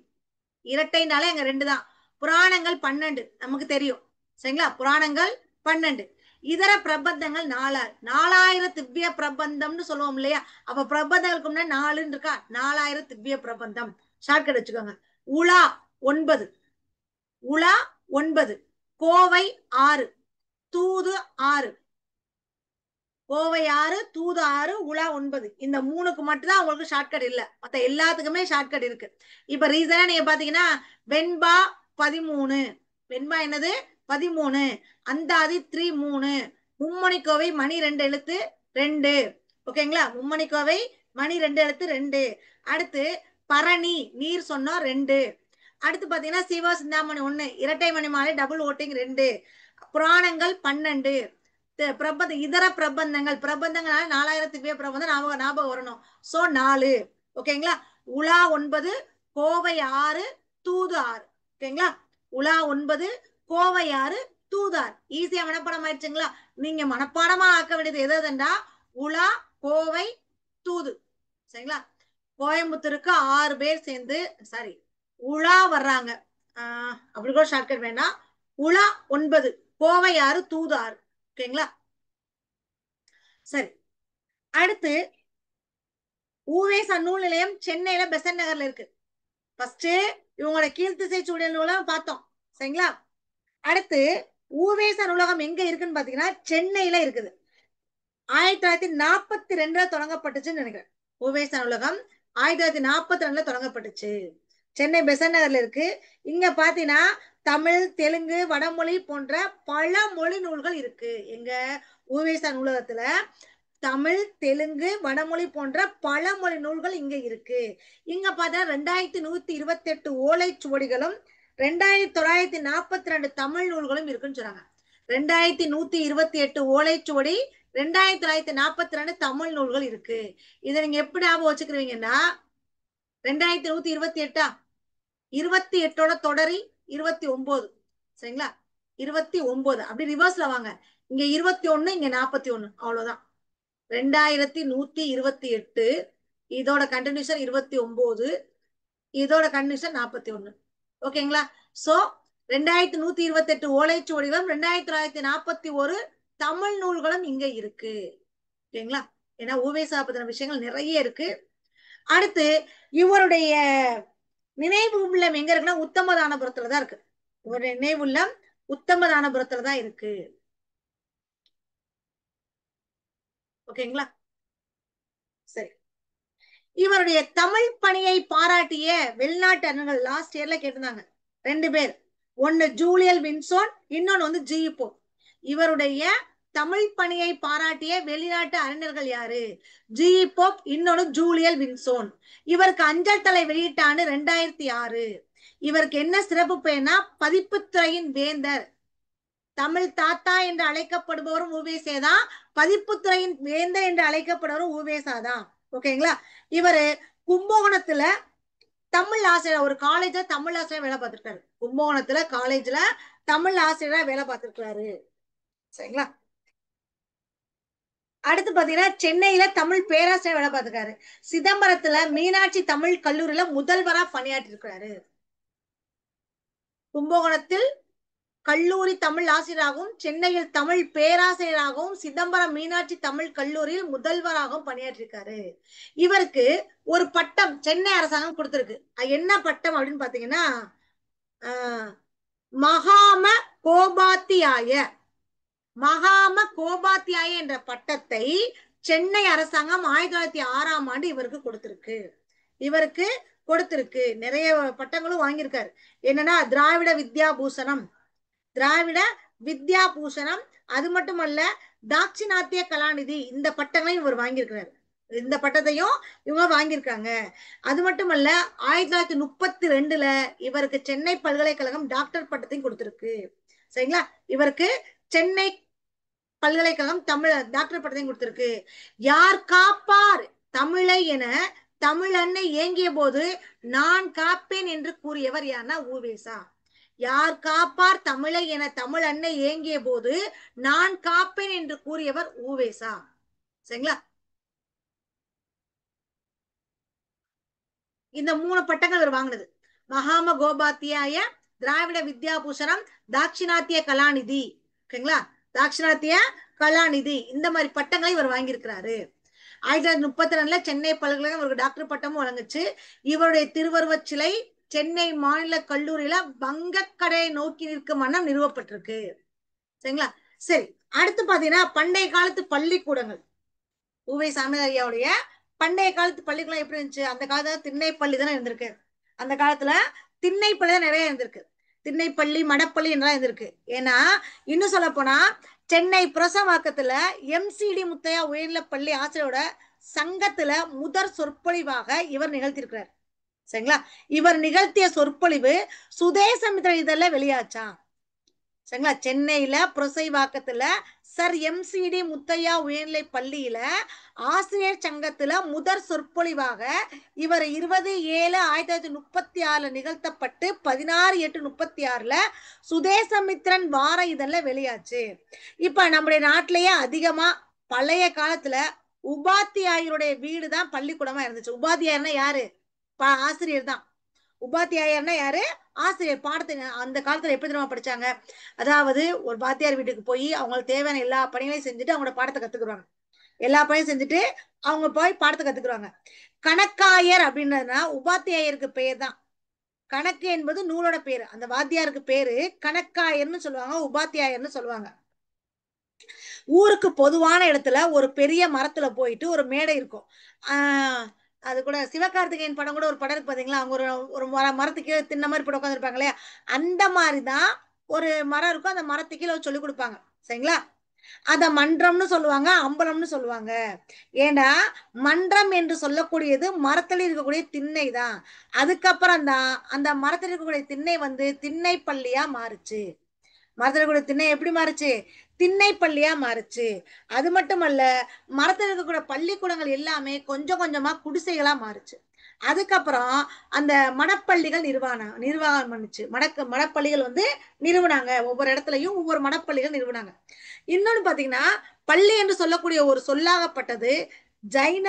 இரட்டைனாலே அங்க 2 தான். புராணங்கள் 12 நமக்கு தெரியும். சரிங்களா? புராணங்கள் 12. இதர பிரபந்தங்கள் 4000 திவ்ய பிரபந்தம்னு சொல்லுவோம் இல்லையா? அப்ப பிரபந்தங்களுக்கு முன்னாடி 4 இருக்கா? 4000 திவ்ய பிரபந்தம். ஷார்ட்கட் வச்சுக்கோங்க. உலா 9. உலா 9. கோவை 6. தூது 6. கோவை 6, தூது 6, உலா 9. இந்த 3க்கு மட்டும் தான் உங்களுக்கு ஷார்ட்கட் இல்ல. மத்த எல்லாத்துக்குமே ஷார்ட்கட் இருக்கு. இப்ப ரீசனா நீங்க பாத்தீங்கன்னா வெண்பா 13. வெண்பா என்னது? 13. அந்தாதி 3 3. மும்மணிக்கோவை மணி 2 எழுத்து 2. ஓகேங்களா? மும்மணிக்கோவை மணி 2 எழுத்து 2. அடுத்து பரணி நீர் சொன்னோம் 2. அடுத்து பாத்தீங்கன்னா சிவா சிந்தாமணி 1. இரட்டை மணி மாலை டபுள் ஓட்டிங் 2. புராணங்கள் 12. பிரபந்த இதர பிரபந்தங்கள் பிரபந்தங்களால 4000 திவ்ய பிரபந்தம் ஞாபகம் வரணும். சோ 4. ஓகேங்களா? உலா 9, கோவை 6, தூது 6. ஓகேங்களா? உலா 9, கோவை 6, தூது 6. ஈஸியா மனப்பாடம் ஆயிடுச்சுங்களா? நீங்க மனப்பாடமா ஆக்க வேண்டியது எதுன்னா உலா, கோவை, தூது. சரிங்களா? கோயம்புத்தூருக்கு 6 பேர் சேர்ந்து சாரி உலா வர்றாங்க. அப்படி கூட ஷார்ட்கட் வேண்டாம். உலா 9, கோவை 6, தூது 6. ஓகேங்களா? சரி, அடுத்து ஊவேசா நூல் நிலையம் சென்னையில பெசன்ட் நகர்ல இருக்கு. ஃபர்ஸ்ட் இவங்களோட கீழ்த்திசை சூழல் நூலகம் பார்த்தோம். சரிங்களா? அடுத்து ஊவேசா நூலகம் எங்க இருக்குன்னு பாத்தீங்கன்னா சென்னையில இருக்குது. 1942 தொடங்கப்பட்டுச்சுன்னு நினைக்கிறேன். ஊவேசா நூலகம் 1942 தொடங்கப்பட்டுச்சு. சென்னை பெசன்ட் நகர்ல இருக்கு. இங்க பாத்தீங்கன்னா தமிழ், தெலுங்கு, வடமொழி போன்ற பல மொழி நூல்கள் இருக்கு. எங்க ஊவேசா நூலகத்துல தமிழ், தெலுங்கு, வடமொழி போன்ற பல மொழி நூல்கள் இங்க இருக்கு. இங்க பார்த்தா 2128 ஓலைச்சுவடிகளும் 2942 தமிழ் நூல்களும் இருக்குன்னு சொல்றாங்க. 2128 ஓலைச்சுவடி, 2942 தமிழ் நூல்கள் இருக்கு. இதை நீங்க எப்படி ஞாபகம் வச்சுக்கிறீங்கன்னா 2128 28ஓட தொடரி 29. சரிங்களா? 29 அப்படி ரிவர்ஸ்ல வாங்க. இங்க 21, இங்க 41, அவ்வளவுதான். 2128, இதோட கண்டினியூஷன் 29, இதோட கண்டினியூஷன் 41. ஓகேங்களா? சோ 2128 ஓலைச்சுவடிகளும் 2941 தமிழ் நூல்களும் இங்க இருக்கு. ஓகேங்களா? ஏன்னா ஊவேசா பத்தின விஷயங்கள் நிறைய இருக்கு. அடுத்து இவருடைய நினைவு இல்லம் எங்க இருக்குன்னா உத்தமதானபுரத்துல தான் இருக்கு. இவருடைய நினைவு இல்லம் உத்தமதானபுரத்துல தான் இருக்கு. ஓகேங்களா? சரி, இவருடைய தமிழ் பணியை பாராட்டிய வெளிநாட்டு அறிஞர்கள் லாஸ்ட் இயர்ல கேட்டிருந்தாங்க. 2 பேர். ஒன்னு ஜூலியல் வின்சோன், இன்னொன்னு வந்து ஜி போப். இவருடைய தமிழ் பணியை பாராட்டிய வெளிநாட்டு அறிஞர்கள் யாரு? ஜி போப், இன்னொன்னு ஜூலியல் வின்சோன். இவருக்கு அஞ்சல் தலை வெளியிட்ட ஆண்டு 2006. இவருக்கு என்ன சிறப்பு பெயர்னா பதிப்புத்துறையின் வேந்தர். தமிழ் தாத்தா என்று அழைக்கப்படுபவரும் ஊவேசே தான். பதிப்புத்துறையின் வேந்தர் என்று அழைக்கப்படுவரும் ஊவேசா தான். ஓகேங்களா? இவரு கும்பகோணத்துல தமிழ் ஆசிரியர், ஒரு காலேஜ்ல தமிழ் ஆசிரியர் வேலை பார்த்திருக்காரு. கும்பகோணத்துல காலேஜ்ல தமிழ் ஆசிரியரா வேலை பார்த்திருக்காரு. சரிங்களா? அடுத்து பாத்தீங்கன்னா சென்னையில தமிழ் பேராசிரியர் வேலை பார்த்திருக்காரு. சிதம்பரத்துல மீனாட்சி தமிழ் கல்லூரியில முதல்வரா பணியாற்றி இருக்கிறாரு. கும்பகோணத்தில் கல்லூரி தமிழ் ஆசிரியராகவும், சென்னையில் தமிழ் பேராசிரியராகவும், சிதம்பரம் மீனாட்சி தமிழ் கல்லூரியில் முதல்வராகவும் பணியாற்றிருக்காரு. இவருக்கு ஒரு பட்டம் சென்னை அரசாங்கம் கொடுத்திருக்கு. என்ன பட்டம் அப்படின்னு பாத்தீங்கன்னா மகாம கோபாத்தியாய. மகாம கோபாத்தியாய என்ற பட்டத்தை சென்னை அரசாங்கம் 1906ஆம் ஆண்டு இவருக்கு கொடுத்திருக்கு. இவருக்கு கொடுத்திருக்கு. நிறைய பட்டங்களும் வாங்கியிருக்காரு. என்னன்னா திராவிட வித்யா பூஷணம், திராவிட வித்யா பூஷணம், அது மட்டுமல்ல தாட்சிணாத்திய கலாநிதி, இந்த பட்டங்களையும் இவர் வாங்கியிருக்கிறார். இந்த பட்டத்தையும் இவங்க வாங்கியிருக்காங்க. அது மட்டுமல்ல 1932ல இவருக்கு சென்னை பல்கலைக்கழகம் டாக்டர் பட்டத்தையும் கொடுத்திருக்கு. சரிங்களா? இவருக்கு சென்னை பல்கலைக்கழகம் தமிழ் டாக்டர் பட்டத்தையும் கொடுத்திருக்கு. யார் காப்பார் தமிழை என தமிழ் அன்னை ஏங்கிய போது நான் காப்பேன் என்று கூறியவர் யாருன்னா ஊவேசா. யார் காப்பார் தமிழை என தமிழ் அன்னை ஏங்கிய போது நான் காப்பேன் என்று கூறியவர் ஊவேசா. சரிங்களா? இந்த 3 பட்டங்கள் இவர் வாங்கினது. மகாம கோபாத்தியாய, திராவிட வித்யா பூஷணம், தாட்சிணாத்திய கலாநிதி. ஓகேங்களா? தாட்சிணாத்திய கலாநிதி, இந்த மாதிரி பட்டங்களை இவர் வாங்கியிருக்கிறாரு. 1932 சென்னை பல்கலைக்கழகம் இவருக்கு டாக்டர் பட்டமும் வழங்குச்சு. இவருடைய திருவருவச் சிலை சென்னை மாநில கல்லூரியில வங்கக்கடை நோக்கி நிற்கும் வண்ணம் நிறுவப்பட்டிருக்கு. சரிங்களா? சரி, அடுத்து பாத்தீங்கன்னா பண்டைய காலத்து பள்ளிக்கூடங்கள். உவை சாமியாருடைய பண்டைய காலத்து பள்ளிக்கூடம் எப்படி இருந்துச்சு? அந்த காலத்துல திண்ணைப்பள்ளி தானே இருந்திருக்கு. அந்த காலத்துல திண்ணைப்பள்ளி தான் நிறைய இருந்திருக்கு. திண்ணைப்பள்ளி, மடப்பள்ளி என்றெல்லாம் இருந்திருக்கு. ஏன்னா இன்னும் சொல்ல போனா சென்னை புரசவாக்கத்துல எம்சிடி முத்தையா உயர்நிலை பள்ளி ஆசிரியரோட சங்கத்துல முதற் சொற்பொழிவாக இவர் நிகழ்த்திருக்கிறார். சரிங்களா? இவர் நிகழ்த்திய சொற்பொழிவு சுதேசமித்திர இதழ்ல வெளியாச்சா. சரிங்களா? சென்னையில புரசைவாக்கத்துல சர் எம்சிடி முத்தையா உயர்நிலை பள்ளியில ஆசிரியர் சங்கத்துல முதற் சொற்பொழிவாக இவர் 20/7/1936 நிகழ்த்தப்பட்டு 16/8/36 சுதேசமித்திரன் வார இதழ்ல வெளியாச்சு. இப்ப நம்முடைய நாட்டிலேயே அதிகமா பழைய காலத்துல உபாத்தியாயருடைய வீடு தான் பள்ளிக்கூடமா இருந்துச்சு. உபாத்தியாயர்னா யாரு? ஆசிரியர் தான். உபாத்தியாயர்னா யாரு? ஆசிரியர். பாடத்தை அந்த காலத்துல எப்படி தெரியுமா படிச்சாங்க? அதாவது ஒரு வாத்தியார் வீட்டுக்கு போய் அவங்களுக்கு தேவையான எல்லா பணிகளையும் செஞ்சுட்டு அவங்களோட பாடத்தை கத்துக்குவாங்க. எல்லா பணியும் செஞ்சுட்டு அவங்க போய் பாடத்தை கத்துக்குறாங்க. கணக்காயர் அப்படின்றதுனா உபாத்தியாயருக்கு பெயர் தான். கணக்கு என்பது நூலோட பேரு. அந்த வாத்தியாருக்கு பேரு கணக்காயர்னு சொல்லுவாங்க, உபாத்தியாயர்னு சொல்லுவாங்க. ஊருக்கு பொதுவான இடத்துல ஒரு பெரிய மரத்துல போயிட்டு ஒரு மேடை இருக்கும். அது கூட சிவகார்த்திகேயன் படம் கூட ஒரு படம் இருக்கு பாத்தீங்களா, அவங்க ஒரு ஒரு மரத்துக்கு தின்ன மாதிரி போட்டு உட்காந்துருப்பாங்க இல்லையா, அந்த மாதிரிதான் ஒரு மரம் இருக்கும். அந்த மரத்துக்கு கீழே சொல்லி கொடுப்பாங்க. சரிங்களா? அத மன்றம்னு சொல்லுவாங்க, அம்பலம்னு சொல்லுவாங்க. ஏன்னா மன்றம் என்று சொல்லக்கூடியது மரத்துல இருக்கக்கூடிய திண்ணை தான். அதுக்கப்புறம் தான் அந்த மரத்துல இருக்கக்கூடிய திண்ணை வந்து திண்ணை பள்ளியா மாறுச்சு. மரத்துல கூட திண்ணை எப்படி மாறுச்சு? திண்ணை பள்ளியா மாறுச்சு. அது மட்டுமல்ல, மரத்துல இருக்கக்கூடிய பள்ளிக்கூடங்கள் எல்லாமே கொஞ்சம் கொஞ்சமா குடிசைகளா மாறுச்சு. அதுக்கப்புறம் அந்த மடப்பள்ளிகள் நிர்வாகம் பண்ணுச்சு. மடப்பள்ளிகள் வந்து நிறுவனாங்க. ஒவ்வொரு இடத்துலயும் ஒவ்வொரு மடப்பள்ளிகள் நிறுவனாங்க. இன்னொன்னு பாத்தீங்கன்னா, பள்ளி என்று சொல்லக்கூடிய ஒரு சொல்லாகப்பட்டது ஜைன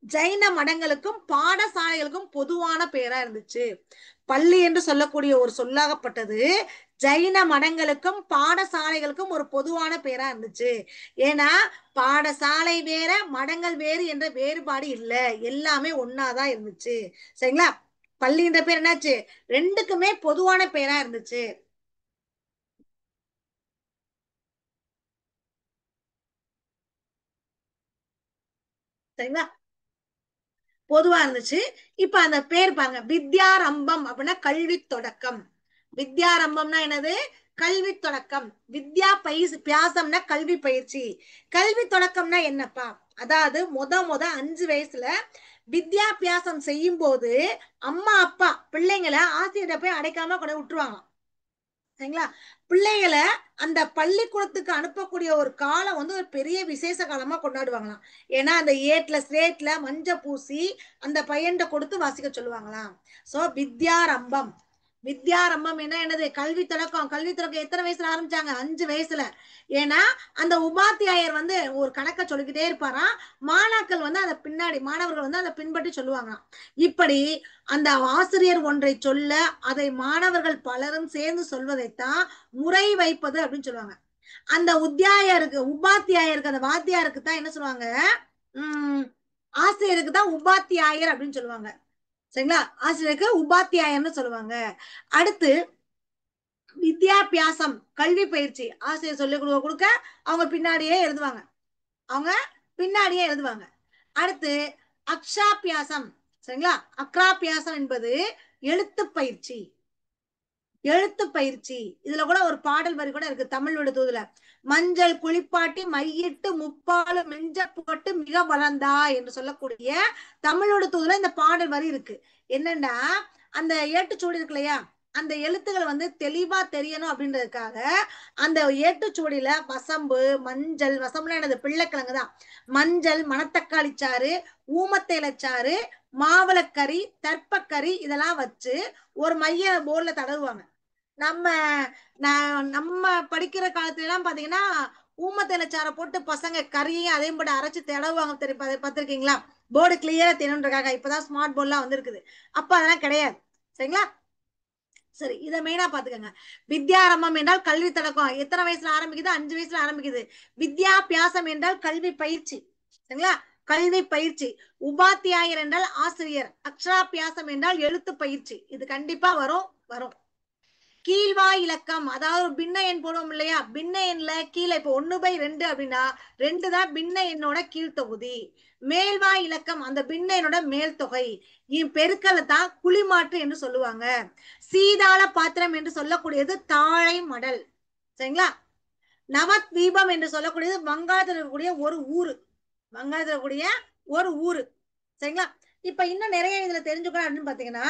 ஜைன மடங்களுக்கும் பாடசாலைகளுக்கும் பொதுவான பெயரா இருந்துச்சு. பள்ளி என்று சொல்லக்கூடிய ஒரு சொல்லாகப்பட்டது ஜைன மடங்களுக்கும் பாடசாலைகளுக்கும் ஒரு பொதுவான பெயரா இருந்துச்சு. ஏன்னா பாடசாலை வேற மடங்கள் வேறு என்ற வேறுபாடு இல்ல, எல்லாமே ஒன்னாதான் இருந்துச்சு. சரிங்களா? பள்ளின்ற பேர் என்னாச்சு? ரெண்டுக்குமே பொதுவான பெயரா இருந்துச்சு. சரிங்களா? பொதுவா இருந்துச்சு. இப்ப அந்த பேர் பாருங்க, வித்யாரம்பம் அப்படின்னா கல்வி தொடக்கம். வித்யாரம்பம்னா என்னது? கல்வி தொடக்கம். வித்யா பியாசம்னா கல்வி பயிற்சி. கல்வி தொடக்கம்னா என்னப்பா? அதாவது முத 5 வயசுல வித்யாபியாசம் செய்யும் போது அம்மா அப்பா பிள்ளைங்களை ஆசிரியரை போய் அடைக்காம கொண்டு விட்டுருவாங்க. சரிங்களா? பிள்ளைகளை அந்த பள்ளிக்கூடத்துக்கு அனுப்பக்கூடிய ஒரு காலம் வந்து ஒரு பெரிய விசேஷ காலமா கொண்டாடுவாங்களாம். ஏன்னா அந்த ஏட்ல ஸ்லேட்ல மஞ்ச பூசி அந்த பையன்கிட்ட கொடுத்து வாசிக்க சொல்லுவாங்களாம். சோ வித்யாரம்பம். வித்யாரம்பம் என்ன என்னது? கல்வி தொடக்கம். கல்வி தொடக்கம் எத்தனை வயசுல ஆரம்பிச்சாங்க? 5 வயசுல. ஏன்னா அந்த உபாத்தியாயர் வந்து ஒரு கணக்க சொல்லிக்கிட்டே இருப்பாராம். மாணாக்கள் வந்து அதை பின்னாடி மாணவர்கள் வந்து அதை பின்பற்றி சொல்லுவாங்க. இப்படி அந்த ஆசிரியர் ஒன்றை சொல்ல அதை மாணவர்கள் பலரும் சேர்ந்து சொல்வதைத்தான் முறை வைப்பது அப்படின்னு சொல்லுவாங்க. அந்த உபாத்தியாயருக்கு அந்த வாத்தியாருக்கு தான் என்ன சொல்லுவாங்க? உம் ஆசிரியருக்கு தான் உபாத்தியாயர் அப்படின்னு சொல்லுவாங்க. சரிங்களா? ஆசிரியருக்கு உபாத்தியாயர்னு சொல்லுவாங்க. அடுத்து வித்யாபியாசம் கல்வி பயிற்சி. ஆசிரியர் சொல்லிக் கொடுக்க அவங்க பின்னாடியே எழுதுவாங்க. அவங்க பின்னாடியே எழுதுவாங்க. அடுத்து அக்ஷாபியாசம். சரிங்களா? அக்ராபியாசம் என்பது எழுத்து பயிற்சி. எழுத்து பயிற்சி. இதுல கூட ஒரு பாடல் வரி கூட இருக்கு தமிழ் விடுதூதுல. மஞ்சள் குளிப்பாட்டி மையிட்டு முப்பாலு மெஞ்ச போட்டு மிக வளர்ந்தா என்று சொல்லக்கூடிய தமிழோட தூதுல இந்த பாடல் வரி இருக்கு. என்னன்னா அந்த ஏட்டுச்சூடி இருக்கு இல்லையா, அந்த எழுத்துக்கள் வந்து தெளிவா தெரியணும் அப்படின்றதுக்காக அந்த ஏட்டுச்சூடியில வசம்பு மஞ்சள், வசம்புல என்னது? பிள்ளைக்கிழங்கு தான். மஞ்சள், மணத்தக்காளி சாறு, ஊமத்தேலச்சாறு, மாவளக்கறி, தர்ப்பக்கறி இதெல்லாம் வச்சு ஒரு மைய போர்டுல தடவுவாங்க. நம்ம நம்ம படிக்கிற காலத்துல எல்லாம் பாத்தீங்கன்னா ஊமத்தேலச்சாரை போட்டு பசங்க கறியையும் அதையும் போட்டு அரைச்சு தடவுவாங்க. தெரியும், பார்த்திருக்கீங்களா? போர்டு கிளியரா தெரியணுன்றக்காக. இப்பதான் ஸ்மார்ட் போர்ட் எல்லாம் வந்திருக்குது. அப்ப அதெல்லாம் கிடையாது. சரிங்களா? சரி, இதை மெயினா பாத்துக்கோங்க. வித்யாரம்பம் என்றால் கல்வி தொடக்கம். எத்தனை வயசுல ஆரம்பிக்குது? 5 வயசுல ஆரம்பிக்குது. வித்யாபியாசம் என்றால் கல்வி பயிற்சி. சரிங்களா? கல்வி பயிற்சி. உபாத்தியாயர் என்றால் ஆசிரியர். அக்ஷராபியாசம் என்றால் எழுத்து பயிற்சி. இது கண்டிப்பா வரும் வரும். கீழ்வாய் இலக்கம், அதாவது ஒரு பின்ன எண் போடுவோம் இல்லையா, பின்ன எண்ல கீழே இப்போ 1/2 அப்படின்னா 2 தான் பின்ன எண்ணோட கீழ்த்தொகுதி. மேல்வாய் இலக்கம் அந்த பின்ன எண்ணோட மேல் தொகை. பெருக்கலை தான் குழிமாற்று என்று சொல்லுவாங்க. சீதாள பாத்திரம் என்று சொல்லக்கூடியது தாழை மடல். சரிங்களா? நவத்வீபம் என்று சொல்லக்கூடியது வங்காளத்தில் இருக்கக்கூடிய ஒரு ஊரு. வங்காளத்தில் இருக்கக்கூடிய ஒரு ஊரு. சரிங்களா? இப்ப இன்னும் நிறைய இதுல தெரிஞ்சுக்கணும் அப்படின்னு பாத்தீங்கன்னா,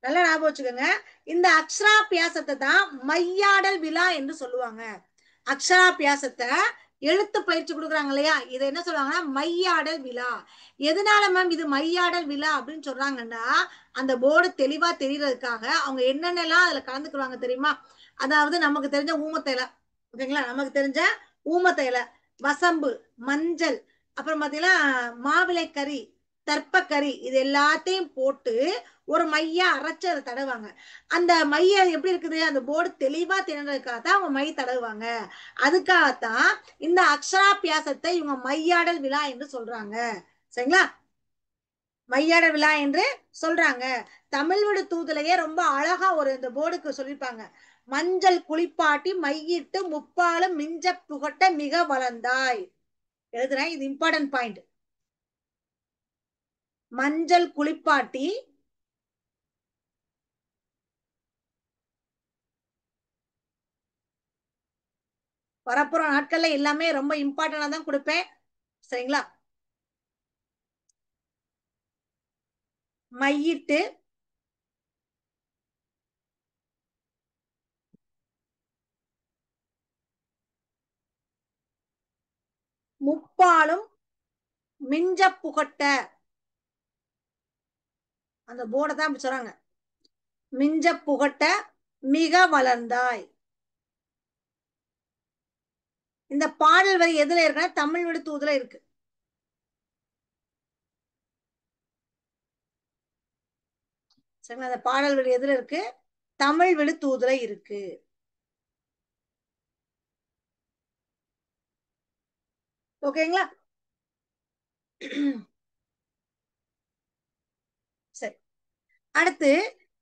நல்லா ஞாபகம் வச்சுக்கோங்க. இந்த அக்ஷராபியாசத்தை தான் மையாடல் விழா என்று சொல்லுவாங்க. அக்ஷராபியாசத்தை எழுத்து பயிற்சி கொடுக்குறாங்க இல்லையா, இதை என்ன சொல்லுவாங்கன்னா மையாடல் விழா. எதனால மேம் இது மையாடல் விழா அப்படின்னு சொல்றாங்கன்னா, அந்த போர்டு தெளிவா தெரியறதுக்காக அவங்க என்னென்னலாம் அதுல கலந்துக்குவாங்க தெரியுமா? அதாவது நமக்கு தெரிஞ்ச ஊமத்தையில, ஓகேங்களா, நமக்கு தெரிஞ்ச ஊமத்தையில, வசம்பு, மஞ்சள், அப்புறம் பாத்தீங்கன்னா மாவிளை கறி, தர்ப்பக்கரி இது எல்லாத்தையும் போட்டு ஒரு மையா அரைச்சு அதை தடவாங்க. அந்த மைய எப்படி இருக்குது, அந்த போர்டு தெளிவா திணறதுக்காக தான் அவங்க மை தடவுவாங்க. அதுக்காகத்தான் இந்த அக்ஷராபியாசத்தை இவங்க மையாடல் விழா என்று சொல்றாங்க. சரிங்களா? மையாட விழா என்று சொல்றாங்க. தமிழ் விடு தூதுலையே ரொம்ப அழகா ஒரு இந்த போர்டுக்கு சொல்லிருப்பாங்க. மஞ்சள் குளிப்பாட்டி மையிட்டு முப்பாலும் மிஞ்ச புகட்ட மிக வளர்ந்தாய். எழுதுறேன், இது இம்பார்ட்டன்ட் பாயிண்ட். மஞ்சள் குளிப்பாட்டி வரப்போற நாட்கள்ல எல்லாமே ரொம்ப இம்பார்ட்டன்டா தான் கொடுப்பேன். சரிங்களா? மையிட்டு முப்பாலும் மிஞ்ச புகட்ட, அந்த போர்டை தான் சொல்றாங்க. மிஞ்ச புகட்ட மிக வளர்ந்தாய். இந்த பாடல் வரி எதுல இருக்குன்னா தமிழ் விடு தூதுல இருக்கு. சரிங்களா? அந்த பாடல் வரி எதுல இருக்கு? தமிழ் விடு தூதுல இருக்கு. ஓகேங்களா? சரி, அடுத்து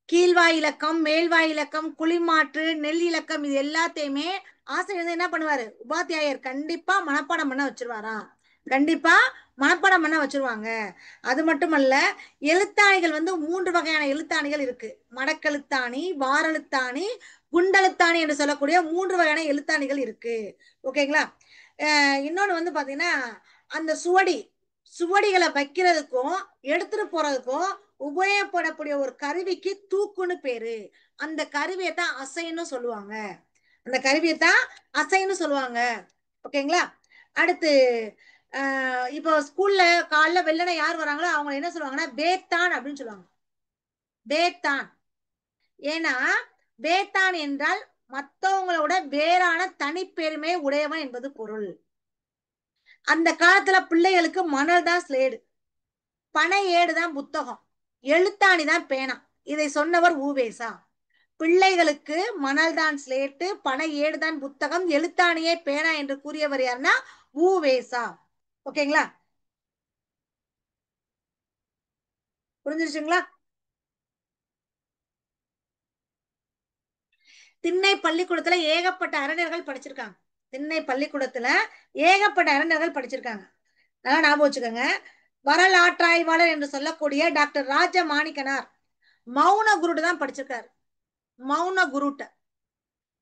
கீழ்வாய் இலக்கம், மேல்வாய் இலக்கம், குழிமாற்று, நெல் இலக்கம் இது எல்லாத்தையுமே ஆசிரியர் வந்து என்ன பண்ணுவாரு, உபாத்தியாயர் கண்டிப்பா மனப்பாடம் பண்ண வச்சிருவாரா? கண்டிப்பா மனப்பாடம் பண்ண வச்சிருவாங்க. அது மட்டுமல்ல, எழுத்தாணிகள் வந்து 3 வகையான எழுத்தாணிகள் இருக்கு. மடக்கெழுத்தாணி, வாரெழுத்தாணி, குண்டெழுத்தாணி என்று சொல்லக்கூடிய 3 வகையான எழுத்தாணிகள் இருக்கு. ஓகேங்களா? இன்னொன்னு வந்து பாத்தீங்கன்னா, அந்த சுவடிகளை வைக்கிறதுக்கும் எடுத்துட்டு போறதுக்கும் உபயோகப்படக்கூடிய ஒரு கருவிக்கு தூக்குன்னு பேரு. அந்த கருவியை தான் அசைன்னு சொல்லுவாங்க. அந்த கருவியை தான் அசைன்னு சொல்லுவாங்க. ஓகேங்களா? அடுத்து இப்போ ஸ்கூல்ல காலைல வெள்ளனை யார் வராங்களோ அவங்க என்ன சொல்லுவாங்கன்னா பேத்தான் அப்படின்னு சொல்லுவாங்க. பேத்தான். ஏன்னா பேத்தான் என்றால் மத்தவங்களோட வேறான தனிப்பெருமை உடையவன் என்பது பொருள். அந்த காலத்துல பிள்ளைகளுக்கு மணல் தான் ஸ்லேடு, பனை ஏடு தான் புத்தகம், எழுத்தாணி தான் பேனா. இதை சொன்னவர் ஊவேசா. பிள்ளைகளுக்கு மணல் தான் ஸ்லேட்டு, பனை ஏடு தான் புத்தகம், எழுத்தாணியே பேனா என்று கூறியவர் யாருன்னா ஊவேசா. ஓகேங்களா? புரிஞ்சிருச்சுங்களா? திண்ணை பள்ளிக்கூடத்துல ஏகப்பட்ட அறிஞர்கள் படிச்சிருக்காங்க. திண்ணை பள்ளிக்கூடத்துல ஏகப்பட்ட அறிஞர்கள் படிச்சிருக்காங்க. நல்லா ஞாபகம் வச்சுக்கோங்க. வரலாற்றாய்வாளர் என்று சொல்லக்கூடிய டாக்டர் ராஜ மாணிக்கனார் மௌன குருட்டு தான் படிச்சிருக்காரு. மௌன குருட்டு.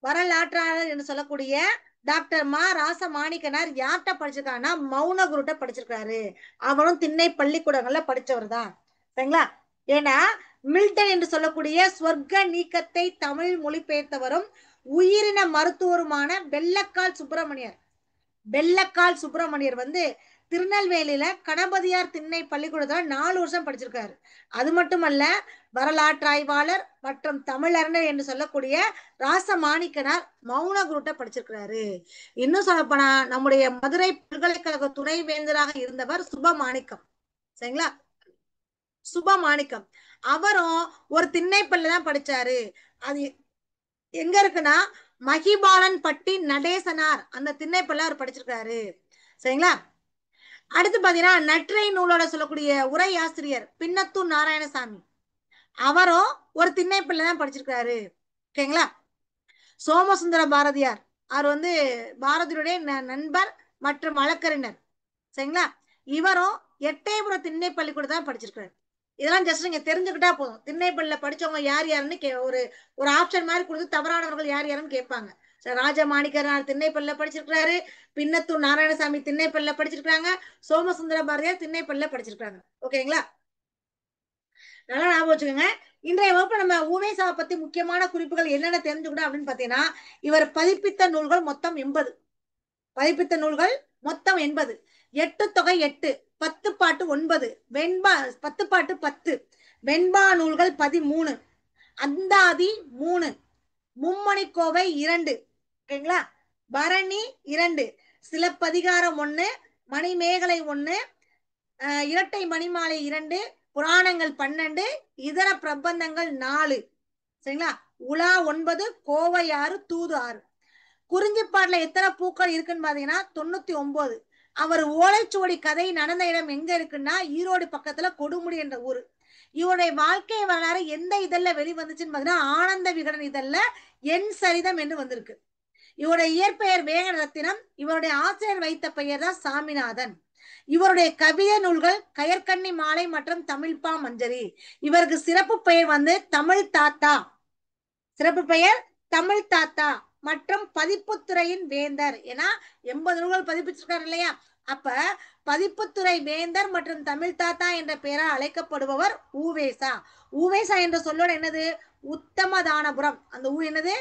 வரலாற்றாளர் என்று சொல்லக்கூடிய டாக்டர் மா ராச மாணிக்கனார் யார்கிட்ட படிச்சிருக்காருன்னா மௌன குருட்ட படிச்சிருக்காரு. அவரும் திண்ணை பள்ளிக்கூடங்கள்ல படிச்சவர் தான். சரிங்களா? ஏன்னா மில்டன் என்று சொல்லக்கூடிய சொர்க்க நீக்கத்தை தமிழ் மொழிபெயர்த்தவரும் உயிரின மருத்துவருமான வெள்ளக்கால் சுப்பிரமணியர். வெள்ளக்கால் சுப்பிரமணியர் வந்து திருநெல்வேலியில கணபதியார் திண்ணை பள்ளிக்கூடத்துல 4 வருஷம் படிச்சிருக்காரு. அது மட்டுமல்ல, வரலாற்றாய்வாளர் மற்றும் தமிழறிஞர் என்று சொல்லக்கூடிய ராசமாணிக்கனார் மௌன குருட்ட படிச்சிருக்கிறாரு. இன்னும் சொல்லப்போனா நம்முடைய மதுரை பல்கலைக்கழக துணைவேந்தராக இருந்தவர் சுபமாணிக்கம். சரிங்களா? சுபமாணிக்கம் அவரும் ஒரு திண்ணைப்பள்ளில தான் படிச்சாரு. அது எங்க இருக்குன்னா மகிபாலன் பட்டி நடேசனார் அந்த திண்ணைப்பள்ளில அவர் படிச்சிருக்காரு. சரிங்களா? அடுத்து பாத்தீங்கன்னா நற்றிணை நூலோட சொல்லக்கூடிய உரை ஆசிரியர் பின்னத்தூர் நாராயணசாமி அவரும் ஒரு திண்ணைப்பள்ளில தான் படிச்சிருக்காரு. ஓகேங்களா? சோமசுந்தர பாரதியார் அவர் வந்து பாரதியுடைய நண்பர் மற்றும் வழக்கறிஞர். சரிங்களா? இவரும் எட்டயபுரம் திண்ணை பள்ளிக்கூடம் தான் படிச்சிருக்காரு. இதெல்லாம் ஜஸ்ட் நீங்க தெரிஞ்சுக்கிட்டா போதும். திண்ணைப்பள்ளியில படிச்சவங்க யார் யாருன்னு ஒரு ஒரு ஆப்ஷன் மாதிரி கொடுத்து தவறானவர்கள் யார் யாருன்னு கேட்பாங்க. ராஜமாணிக்கனார் திண்ணைப்பள்ளியில படிச்சிருக்காரு, பின்னத்தூர் நாராயணசாமி திண்ணைப்பள்ளியில படிச்சிருக்காங்க, சோமசுந்தர பாரதியார் திண்ணைப்பள்ளியில படிச்சிருக்காங்க. ஓகேங்களா? நல்லா ஞாபகம் வச்சுக்கோங்க. இன்றைய வகுப்பு நம்ம உவேசாவை பத்தி முக்கியமான குறிப்புகள் என்னென்ன தெரிஞ்சுக்கணும் அப்படின்னு பாத்தீங்கன்னா, இவர் பதிப்பித்த நூல்கள் மொத்தம் 80. பதிப்பித்த நூல்கள் மொத்தம் 80. எட்டு தொகை 8, 10 பாட்டு 9, வெண்பா 10 பாட்டு 10, வெண்பா நூல்கள் 13, அந்தாதி 3, மும்மணிக்கோவை 2. ஓகேங்களா? பரணி 2, சிலப்பதிகாரம் 1, மணிமேகலை 1, இரட்டை மணிமாலை 2, புராணங்கள் 12, இதர பிரபந்தங்கள் 4. சரிங்களா? உலா 9, கோவை 6, தூது 6. குறிஞ்சிப்பாட்டுல எத்தனை பூக்கள் இருக்குன்னு பாத்தீங்கன்னா 99. அவர் ஓலைச்சுவடி கதை நடந்த இடம் எங்க இருக்குன்னா ஈரோடு பக்கத்துல கொடுமுடி என்ற ஊர். இவருடைய வாழ்க்கை வரலாறு எந்த இதழ்ல வெளிவந்துச்சுன்னு பாத்தீங்கன்னா ஆனந்த விகடன் இதழ்ல என் சரிதம் என்று வந்திருக்கு. இவருடைய இயற்பெயர் வேங்கரத்தினம். இவருடைய ஆசிரியர் வைத்த பெயர் தான் சாமிநாதன். இவருடைய கவிதை நூல்கள் கயற்கண்ணி மாலை மற்றும் தமிழ்ப்பா மஞ்சரி. இவருக்கு சிறப்பு பெயர் வந்து தமிழ் தாத்தா. சிறப்பு பெயர் தமிழ் தாத்தா மற்றும் பதிப்புத்துறையின் வேந்தர். ஏன்னா 80 நூல்கள் பதிப்பிச்சிருக்காரு இல்லையா? அப்ப பதிப்புத்துறை வேந்தர் மற்றும் தமிழ் தாத்தா என்ற பெயரால் அழைக்கப்படுபவர் ஊவேசா. ஊவேசா என்ற சொல்லோட என்னது? உத்தமதானபுரம். அந்த ஊர் என்னது?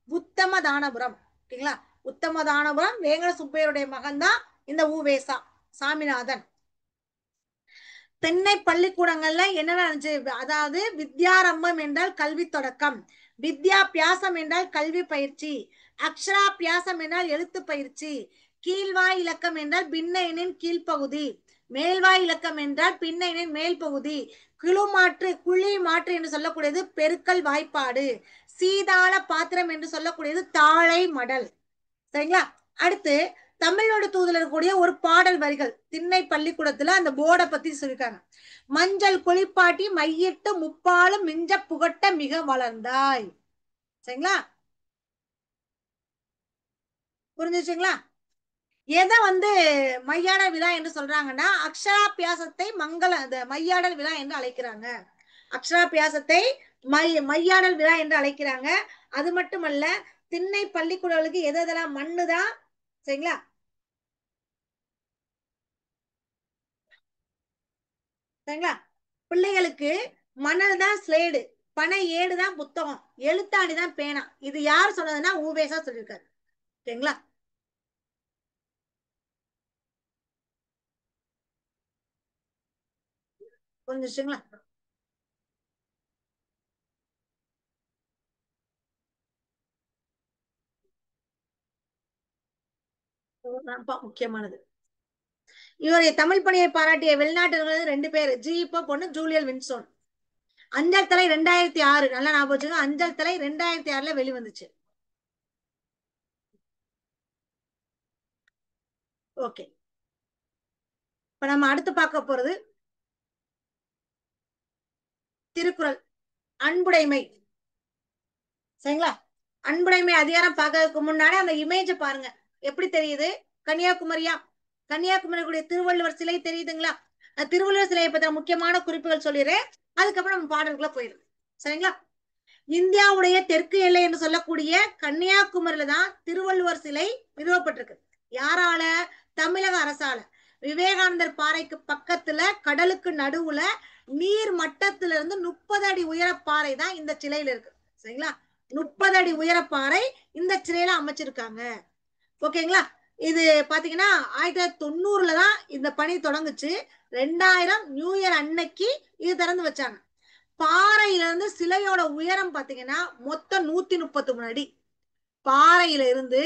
உத்தமதானபுரம். ஓகேங்களா? உத்தமதானபுரம் வேங்கட சுப்பையருடைய மகன் தான் இந்த ஊவேசா சாமிநாதன். தென்னை பள்ளிக்கூடங்கள்ல என்னென்ன இருந்துச்சு? அதாவது வித்யாரம்பம் என்றால் கல்வி தொடக்கம், வித்யாபியாசம் என்றால் கல்வி பயிற்சி, அக்ஷராபியாசம் என்றால் எழுத்து பயிற்சி, கீழ்வாய் இலக்கம் என்றால் பின்னையனின் கீழ்ப்பகுதி, மேல்வாய் இலக்கம் என்றால் பின்னையனின் மேல் பகுதி, குழி மாற்று என்று சொல்லக்கூடியது பெருக்கல் வாய்ப்பாடு, சீதாள பாத்திரம் என்று சொல்லக்கூடியது தாழை மடல். சரிங்களா? அடுத்து தமிழோட தூதுல இருக்கக்கூடிய ஒரு பாடல் வரிகள் திண்ணை பள்ளிக்கூடத்துல அந்த போர்டை பத்தி சொல்லிருக்காங்க. மஞ்சள் குளிப்பாட்டி மையிட்டு முப்பாலும் மிஞ்ச புகட்ட மிக வளர்ந்தாய். சரிங்களா? புரிஞ்சுச்சுங்களா? எதை வந்து மையாடல் விழா என்று சொல்றாங்கன்னா அக்ஷராபியாசத்தை மையாடல் விழா என்று அழைக்கிறாங்க. அக்ஷராபியாசத்தை மையாடல் விழா என்று அழைக்கிறாங்க. அது மட்டுமல்ல திண்ணை பள்ளிக்கூடங்களுக்கு எதெல்லாம் மண்ணுதான். சரிங்களா? சரிங்களா? பிள்ளைகளுக்கு மணல் தான் ஸ்லேடு, பனை ஏடு தான் புத்தகம், எழுத்தாணி தான் பேனா. இது யார் சொன்னதுன்னா ஊவேசா சொல்லியிருக்காரு. ஓகேங்களா? புரிஞ்சுச்சுங்களா? முக்கியமானது. இவருடைய தமிழ் பணியை பாராட்டிய வெளிநாட்டுகள் 2 பேர், ஜி இப்போ பொண்ணு ஜூலியல் வின்சோன். அஞ்சல் தலை 2006. நல்லா ஞாபகம் வச்சுங்க. அஞ்சல் தலை 2006ல வெளிவந்துச்சு. ஓகே. இப்ப நம்ம அடுத்து பார்க்க போறது திருக்குறள். அன்புடைமை. சரிங்களா? அன்புடைமை அதிகாரம் பார்க்கறதுக்கு முன்னாடி அந்த இமேஜ் பாருங்க. எப்படி தெரியுது? கன்னியாகுமரியா? கன்னியாகுமரியுடைய திருவள்ளுவர் சிலை தெரியுதுங்களா? திருவள்ளுவர் சிலையை பத்தின முக்கியமான குறிப்புகள் சொல்லிடுறேன். அதுக்கப்புறம் நம்ம பாடலுக்குள்ள போயிடும். சரிங்களா? இந்தியாவுடைய தெற்கு எல்லை என்று சொல்லக்கூடிய கன்னியாகுமரியில தான் திருவள்ளுவர் சிலை நிறுவப்பட்டிருக்கு. யாரால? தமிழக அரசால. விவேகானந்தர் பாறைக்கு பக்கத்துல கடலுக்கு நடுவுல நீர் மட்டத்திலிருந்து இருந்து 30 அடி உயர பாறை தான் இந்த சிலையில இருக்கு. சரிங்களா? 30 அடி உயர பாறை இந்த சிலையில அமைச்சிருக்காங்க. ஓகேங்களா? இது பாத்தீங்கன்னா 1990 தான் இந்த பணி தொடங்குச்சு. 2000 நியூ இயர் அன்னைக்கு இது திறந்து வச்சாங்க. பாறையில இருந்து சிலையோட உயரம் பாத்தீங்கன்னா மொத்தம் 133 அடி. பாறையில இருந்து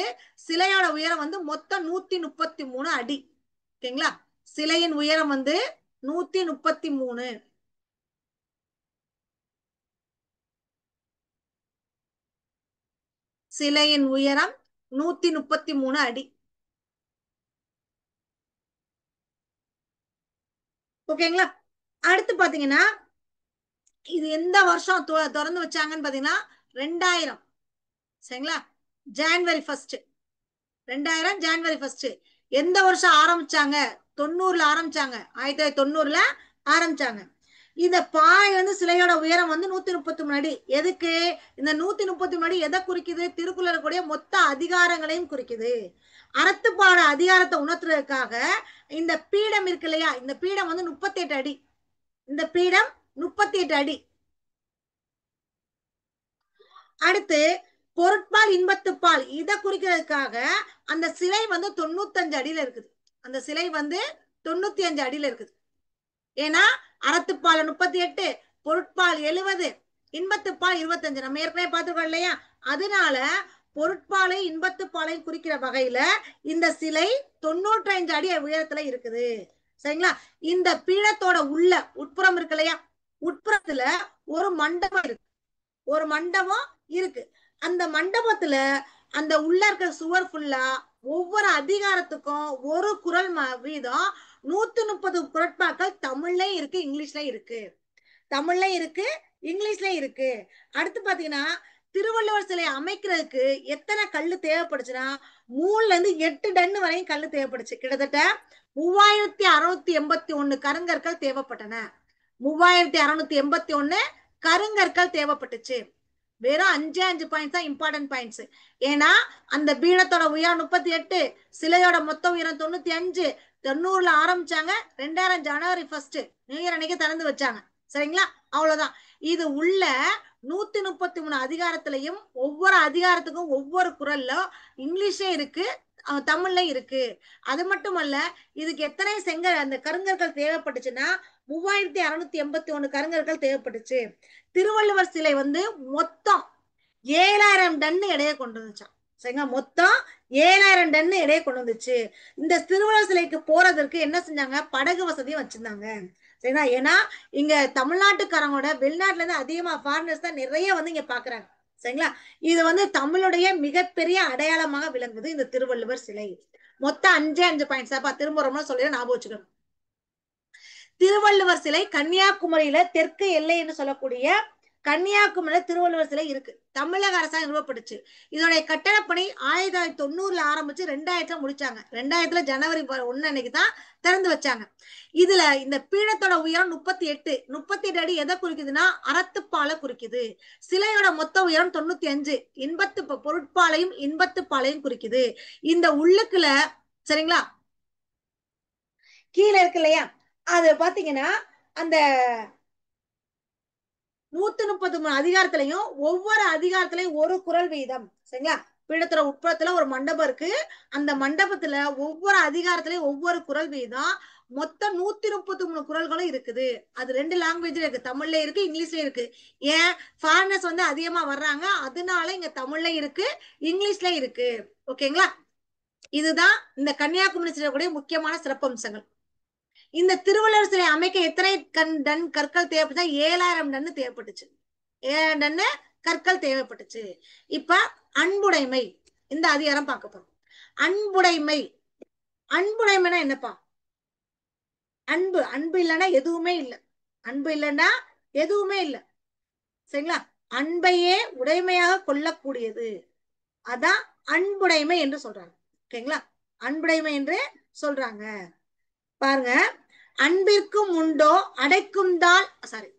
சிலையோட உயரம் வந்து மொத்தம் 133 அடி. ஓகேங்களா? சிலையின் உயரம் வந்து 133. சிலையின் உயரம் 133 அடி. ஓகேங்களா? அடுத்து பாத்தீங்கன்னா இது எந்த வருஷம் திறந்து வச்சாங்கன்னு பாத்தீங்கன்னா 2000. சரிங்களா? ஜான்வரி 1. 2000 ஜான்வரி 1. எந்த வருஷம் ஆரம்பிச்சாங்க? 90ல ஆரம்பிச்சாங்க. 1990ல ஆரம்பிச்சாங்க. இந்த பாறை வந்து சிலையோட உயரம் வந்து 133 அடி. எதுக்கு? இந்த 133 அடி எதை குறிக்குது? திருக்குறள் கூடிய மொத்த அதிகாரங்களையும் குறிக்குது. அறத்துப்பாட அதிகாரத்தை உணர்த்துறதுக்காக இந்த பீடம் இருக்கு இல்லையா? இந்த பீடம் வந்து 38 அடி. இந்த பீடம் 38 அடி. அடுத்து பொருட்பால் இன்பத்துப்பால் இதை குறிக்கிறதுக்காக அந்த சிலை வந்து 95 அடியில இருக்குது. அந்த சிலை வந்து 95 அடியில இருக்குது. ஏன்னா அறத்துப்பால் 38, பொருட்பால் 70, இன்பத்துப்பால் 25. நம்ம ஏற்கனவே பார்த்துக்கோ இல்லையா? அதனால பொருட்பாலை இன்பத்துப்பாலை குறிக்கிற வகையில இந்த சிலை 95 அடி உயரத்துல இருக்குது. சரிங்களா? இந்த பீடத்தோட உள்ள உட்புறம் இருக்கு இல்லையா, உட்புறத்துல ஒரு மண்டபம் இருக்கு, ஒரு மண்டபம் இருக்கு. அந்த மண்டபத்துல அந்த உள்ள இருக்கிற சுவர் ஃபுல்லா ஒவ்வொரு அதிகாரத்துக்கும் ஒரு குறள் வீதம் 130 குறட்பாக்கள் தமிழ்லயும் இருக்கு, இங்கிலீஷ்லயும் இருக்கு. தமிழ்ல இருக்கு, இங்கிலீஷ்ல இருக்கு. அடுத்து பாத்தீங்கன்னா திருவள்ளுவர் சிலை அமைக்கிறதுக்கு எத்தனை கல்லு தேவைப்படுச்சுன்னா 3ல இருந்து 8 டன் வரையும் கல்லு தேவைப்படுச்சு. கிட்டத்தட்ட 3681 கருங்கற்கள் தேவைப்பட்டன. 3681 கருங்கற்கள் தேவைப்பட்டுச்சு. வெறும் 5 பாயிண்ட்ஸ் தான் இம்பார்ட்டன்ட் பாயிண்ட்ஸ். ஏன்னா அந்த பீடத்தோட உயரம் 38, சிலையோட மொத்த உயரம் 95. 90ல ஆரம்பிச்சாங்க, 2000 ஜனவரி 1 நியூ இயர் அன்னைக்கு திறந்து வச்சாங்க. சரிங்களா? அவ்வளவுதான். இது உள்ள 133 அதிகாரத்திலையும் ஒவ்வொரு அதிகாரத்துக்கும் ஒவ்வொரு குறள்ல இங்கிலீஷே இருக்கு, தமிழ்ல இருக்கு. அது மட்டுமல்ல, இதுக்கு எத்தனை அந்த கருங்கற்கள் தேவைப்பட்டுச்சுன்னா 3681 கருங்கற்கள் தேவைப்பட்டுச்சு. திருவள்ளுவர் சிலை மொத்தம் 7000 டன் எடையை கொண்டு வந்துச்சான். சரிங்களா? மொத்தம் 7000 டன் எடையை கொண்டு வந்துச்சு. இந்த திருவள்ளுவர் சிலைக்கு போறதற்கு என்ன செஞ்சாங்க, படகு வசதியும் வச்சிருந்தாங்க. சரிங்களா? ஏன்னா இங்க தமிழ்நாட்டுக்காரங்களோட வெளிநாட்டுல இருந்து அதிகமா ஃபாரினர்ஸ் தான் நிறைய இங்க பாக்குறாங்க. சரிங்களா? இது தமிழுடைய மிகப்பெரிய அடையாளமாக விளங்குது இந்த திருவள்ளுவர் சிலை. மொத்தம் 5 பாயிண்ட்ஸ். திரும்ப ரொம்ப சொல்லிட ஞாபகம் வச்சுக்கணும். திருவள்ளுவர் சிலை கன்னியாகுமரியில தெற்கு எல்லை என்று சொல்லக்கூடிய கன்னியாகுமரியில திருவள்ளுவர் சிலை இருக்கு. தமிழக அரசாங்கம் நிறுவப்பட்டுச்சு. இதோடைய கட்டடப்பணி 1990ல ஆரம்பிச்சு 2000 முடிச்சாங்க. 2000 ஜனவரி 1 அன்னைக்கு தான் திறந்து வச்சாங்க. இதுல இந்த பீடத்தோட உயரம் 38 அடி. எதை குறிக்குதுன்னா அறத்துப்பாலை குறிக்குது. சிலையோட மொத்த உயரம் 95. இன்பத்து பொருட்பாலையும் இன்பத்து பாலையும் குறிக்குது. இந்த உள்ளுக்குள்ள சரிங்களா கீழே இருக்கு இல்லையா, அது பாத்தீங்கன்னா அந்த 133 அதிகாரத்திலையும் ஒவ்வொரு அதிகாரத்திலையும் ஒரு குறள் வீதம். சரிங்களா? பீடத்துல உட்புறத்துல ஒரு மண்டபம் இருக்கு. அந்த மண்டபத்துல ஒவ்வொரு அதிகாரத்திலையும் ஒவ்வொரு குறள் வீதம். மொத்தம் 133 குறள்களும் இருக்குது. அது 2 லாங்குவேஜ்ல இருக்கு, தமிழ்ல இருக்கு, இங்கிலீஷ்ல இருக்கு. ஏன் ஃபாரினர்ஸ் அதிகமா வர்றாங்க, அதனால இங்க தமிழ்ல இருக்கு, இங்கிலீஷ்ல இருக்கு. ஓகேங்களா? இதுதான் இந்த கன்னியாகுமரி சிலையுடைய முக்கியமான சிறப்பம்சங்கள். இந்த திருவள்ளுவர் சிலை அமைக்க எத்தனை டன் கற்கள் தேவைப்பட்டா 7000 டன் தேவைப்பட்டுச்சு. 7000 டன் கற்கள் தேவைப்பட்டுச்சு. இப்ப அன்புடைமை இந்த அதிகாரம் பார்க்க போறோம். அன்புடைமை. அன்புடைமைனா என்னப்பா? அன்பு. அன்பு இல்லைன்னா எதுவுமே இல்லை. அன்பு இல்லைன்னா எதுவுமே இல்லை. சரிங்களா? அன்பையே உடைமையாக கொள்ளக்கூடியது. அதான் அன்புடைமை என்று சொல்றாங்க. ஓகேங்களா? அன்புடைமை என்று சொல்றாங்க. பாருங்க, அன்பிற்கும் உண்டோ அடைக்கும் தாள், சாரி,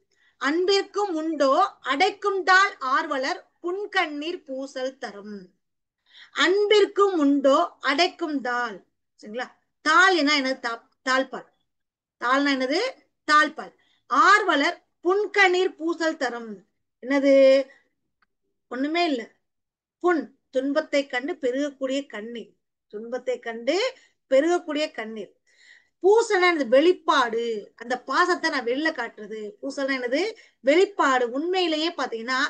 அன்பிற்கும் உண்டோ அடைக்கும் தாள் ஆர்வலர் புன்கண்ணீர் பூசல் தரும். அன்பிற்கும் உண்டோ அடைக்கும் தாள். சரிங்களா? தாள் என்னது? தாழ்பால். தாள்னா என்னது? தாழ்பால். ஆர்வலர் புன்கண்ணீர் பூசல் தரும். என்னது? ஒண்ணுமே இல்ல. புண், துன்பத்தை கண்டு பெருகக்கூடிய கண்ணீர். துன்பத்தை கண்டு பெருகக்கூடிய கண்ணீர். பூசல்னா வெளிப்பாடு. அந்த பாசத்தை நான் வெளில காட்டுறது. பூசல்னா என்னது? வெளிப்பாடு. உண்மையிலேயே பாத்தீங்கன்னா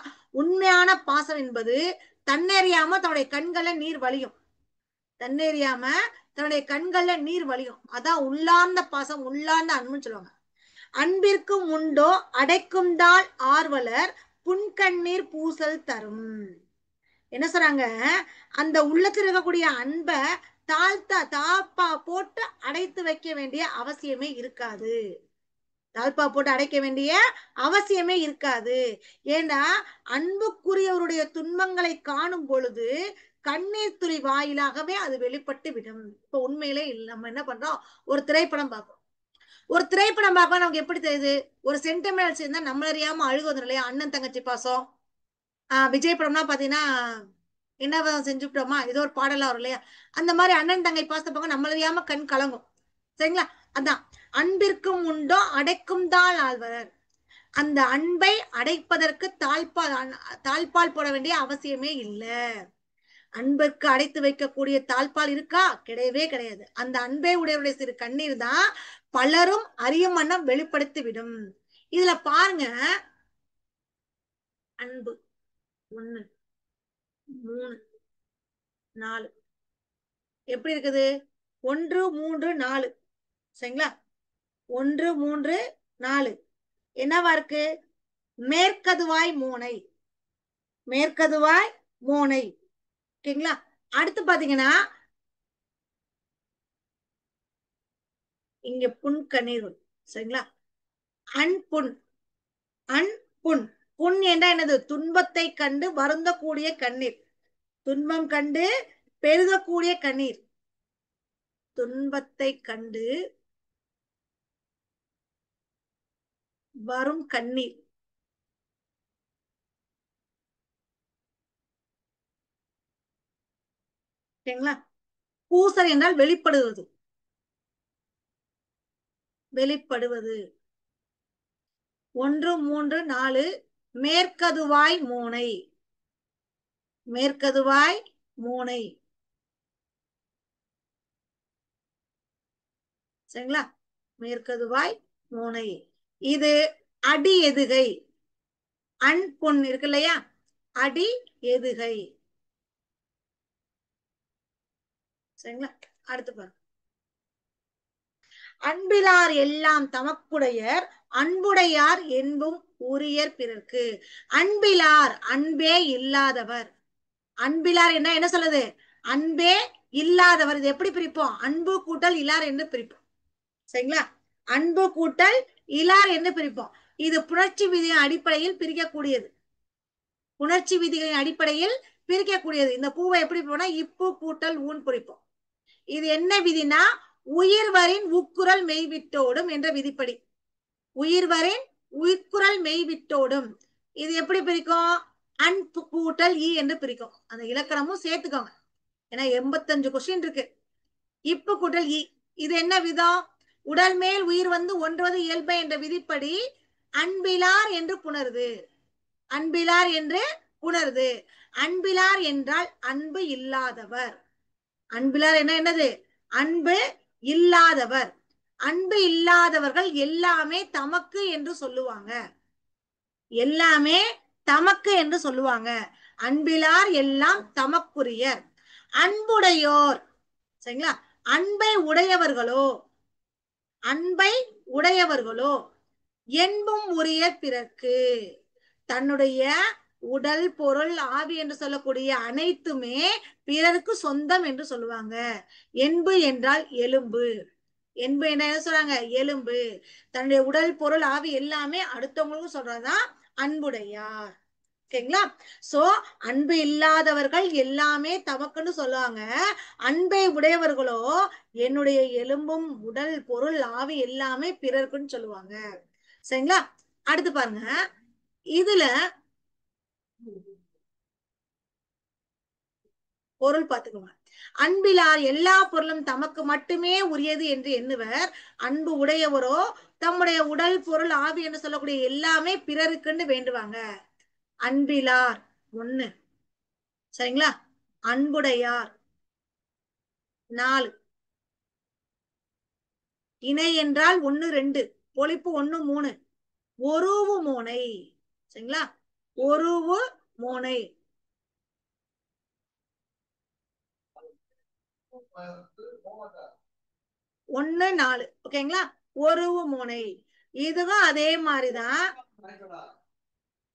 உண்மையான பாசம் என்பது தன்னறியாம தன்னுடைய கண்கள்ல நீர் வழியும். தன்னறியாம தன்னுடைய கண்கள்ல நீர் வழியும். அதான் உள்ளார்ந்த பாசம், உள்ளார்ந்த அன்புன்னு சொல்லுவாங்க. அன்பிற்கும் உண்டோ அடைக்கும் தாள் ஆர்வலர் புன்கண்ணீர் பூசல் தரும். என்ன சொல்றாங்க, அந்த உள்ளத்தில் இருக்கக்கூடிய அன்பை தாழ்ப்பா போட்டு அடைத்து வைக்க வேண்டிய அவசியமே இருக்காது. தாழ்ப்பா போட்டு அடைக்க வேண்டிய அவசியமே இருக்காது. ஏன்னா அன்புக்குரியவருடைய துன்பங்களை காணும் பொழுது கண்ணீர் துளி வாயிலாகவே அது வெளிப்பட்டு விடும். இப்ப உண்மையிலே நம்ம என்ன பண்றோம், ஒரு திரைப்படம் பார்ப்போம். ஒரு திரைப்படம் பார்க்க நமக்கு எப்படி தெரியுது, ஒரு சென்டிமெண்ட் இருந்தா நம்மள அறியாம அழுகு வந்துடும் இல்லையா? அண்ணன் தங்கச்சி பாசம். விஜய் படம்னா பாத்தீங்கன்னா என்ன செஞ்சுட்டோமா ஏதோ ஒரு பாடலாம் வரும் இல்லையா? அந்த மாதிரி அண்ணன் தங்கை பாசத்தை பார்க்க நம்மள அறியாம கண் கலங்கும். சரிங்களா? அதான் அன்பிற்கும் உண்டோ அடைக்கும் தாள் ஆழ்வர். அந்த அன்பை அடைப்பதற்கு தாழ்பால் போட வேண்டிய அவசியமே இல்லை. அன்பிற்கு அடைத்து வைக்கக்கூடிய தாழ்பால் இருக்கா? கிடையவே கிடையாது. அந்த அன்பை உடையவருடைய சிறு கண்ணீர் தான் பலரும் அறியும் வண்ணம் வெளிப்படுத்தி விடும். இதுல பாருங்க, அன்பு 1 3 4 எப்படி இருக்குது? 1 3 4. சரிங்களா? 1 3 4 என்னவா இருக்கு? மேற்கதுவாய் மோனை. மேற்கதுவாய் மோனை. ஓகேங்களா? அடுத்து பாத்தீங்கன்னா இங்க புன்கண்ணீர் வரும். சரிங்களா? அன்புண். அன்புண். புண் என்ற என்னது? துன்பத்தை கண்டு வருந்தக்கூடிய கண்ணீர். துன்பம் கண்டு பெருகக்கூடிய கண்ணீர். துன்பத்தை கண்டு வரும் கண்ணீர். ஓகேங்களா? பூசல் என்றால் வெளிப்படுவது. வெளிப்படுவது. 1 3 4 மேற்கதுவாய் மோனை. மேற்கதுவாய் மோனை. சரிங்களா? மேற்கதுவாய் மோனை. இது அடி எதுகை. அன் பொன் இருக்கு இல்லையா? அடி எதுகை. சரிங்களா? அடுத்து பாருங்க. அன்பிலார் எல்லாம் தமக்குடையர் அன்புடையார் என்பும் உரியர் பிறர்க்கு. அன்பிலார் அன்பே இல்லாதவர். அன்பிலார் என்ன சொல்லுது? அன்பே இல்லாதவர். இது எப்படி பிரிப்போம்? அன்பு கூட்டல் இலார் என்று பிரிப்போம். சரிங்களா? அன்பு கூட்டல் இலார் என்று பிரிப்போம். இது புணர்ச்சி விதியின் அடிப்படையில் பிரிக்கக்கூடியது. புணர்ச்சி விதிகளின் அடிப்படையில் பிரிக்கக்கூடியது. இந்த பூவை எப்படி போனா இப்பு கூட்டல் ஊன் பிரிப்போம். இது என்ன விதினா உயிர்வரின் உக்குரல் மெய்விட்டோடும் என்ற விதிப்படி. உயிர்வரின் உயிர்குரல் மெய்விட்டோடும். இது எப்படி பிரிக்கும்? அன் கூட்டல் இ என்று பிரிக்கும். அந்த இலக்கணமும் சேர்த்துக்கோங்க. ஏன்னா 85 கொஸ்டின் இருக்கு. இப்பு கூட்டல் இ. இது என்ன விதம்? உடல் மேல் உயிர் வந்து ஒன்றுவது இயல்பு என்ற விதிப்படி அன்பிலார் என்று புணருது. அன்பிலார் என்று புணருது. அன்பிலார் என்றால் அன்பு இல்லாதவர். அன்பிலார் என்னது? அன்பு இல்லாதவர். அன்பு இல்லாதவர்கள் எல்லாமே தமக்கு என்று சொல்லுவாங்க. எல்லாமே தமக்கு என்று சொல்லுவாங்க. அன்பிலார் எல்லாம் தமக்குரியர். அன்புடையோர். சரிங்களா? அன்பை உடையவர்களோ. அன்பை உடையவர்களோ என்பும் உரிய பிறர்க்கு. தன்னுடைய உடல் பொருள் ஆவி என்று சொல்லக்கூடிய அனைத்துமே பிறருக்கு சொந்தம் என்று சொல்லுவாங்க. என்பு என்றால் எலும்பு. என்பு என்ன சொல்றாங்க? எலும்பு. தன்னுடைய உடல் பொருள் ஆவி எல்லாமே அடுத்தவங்களுக்கும் சொல்றதுதான் அன்புடையார். ஓகேங்களா? சோ அன்பு இல்லாதவர்கள் எல்லாமே தமக்குன்னு சொல்லுவாங்க. அன்பை உடையவர்களோ என்னுடைய எலும்பும் உடல் பொருள் ஆவி எல்லாமே பிறருக்குன்னு சொல்லுவாங்க. சரிங்களா? அடுத்து பாருங்க. இதுல பொருள் பார்த்துக்கோங்க. அன்பிலார் எல்லா பொருளும் தமக்கு மட்டுமே உரியது என்று எண்ணுவர். அன்பு உடையவரோ தம்முடைய உடல் பொருள் ஆவி என்று சொல்லக்கூடிய எல்லாமே பிறருக்குன்னு வேண்டுவாங்க. அன்பிலார் 1. சரிங்களா? அன்புடையார் 4. இணை என்றால் 1 2. பொழிப்பு 1 3. ஒருவு மோனை. சரிங்களா? ஒருவு மோனை. 1 4. ஓகேங்களா? ஒருவு மோனை. இதுவும் அதே மாதிரிதான்.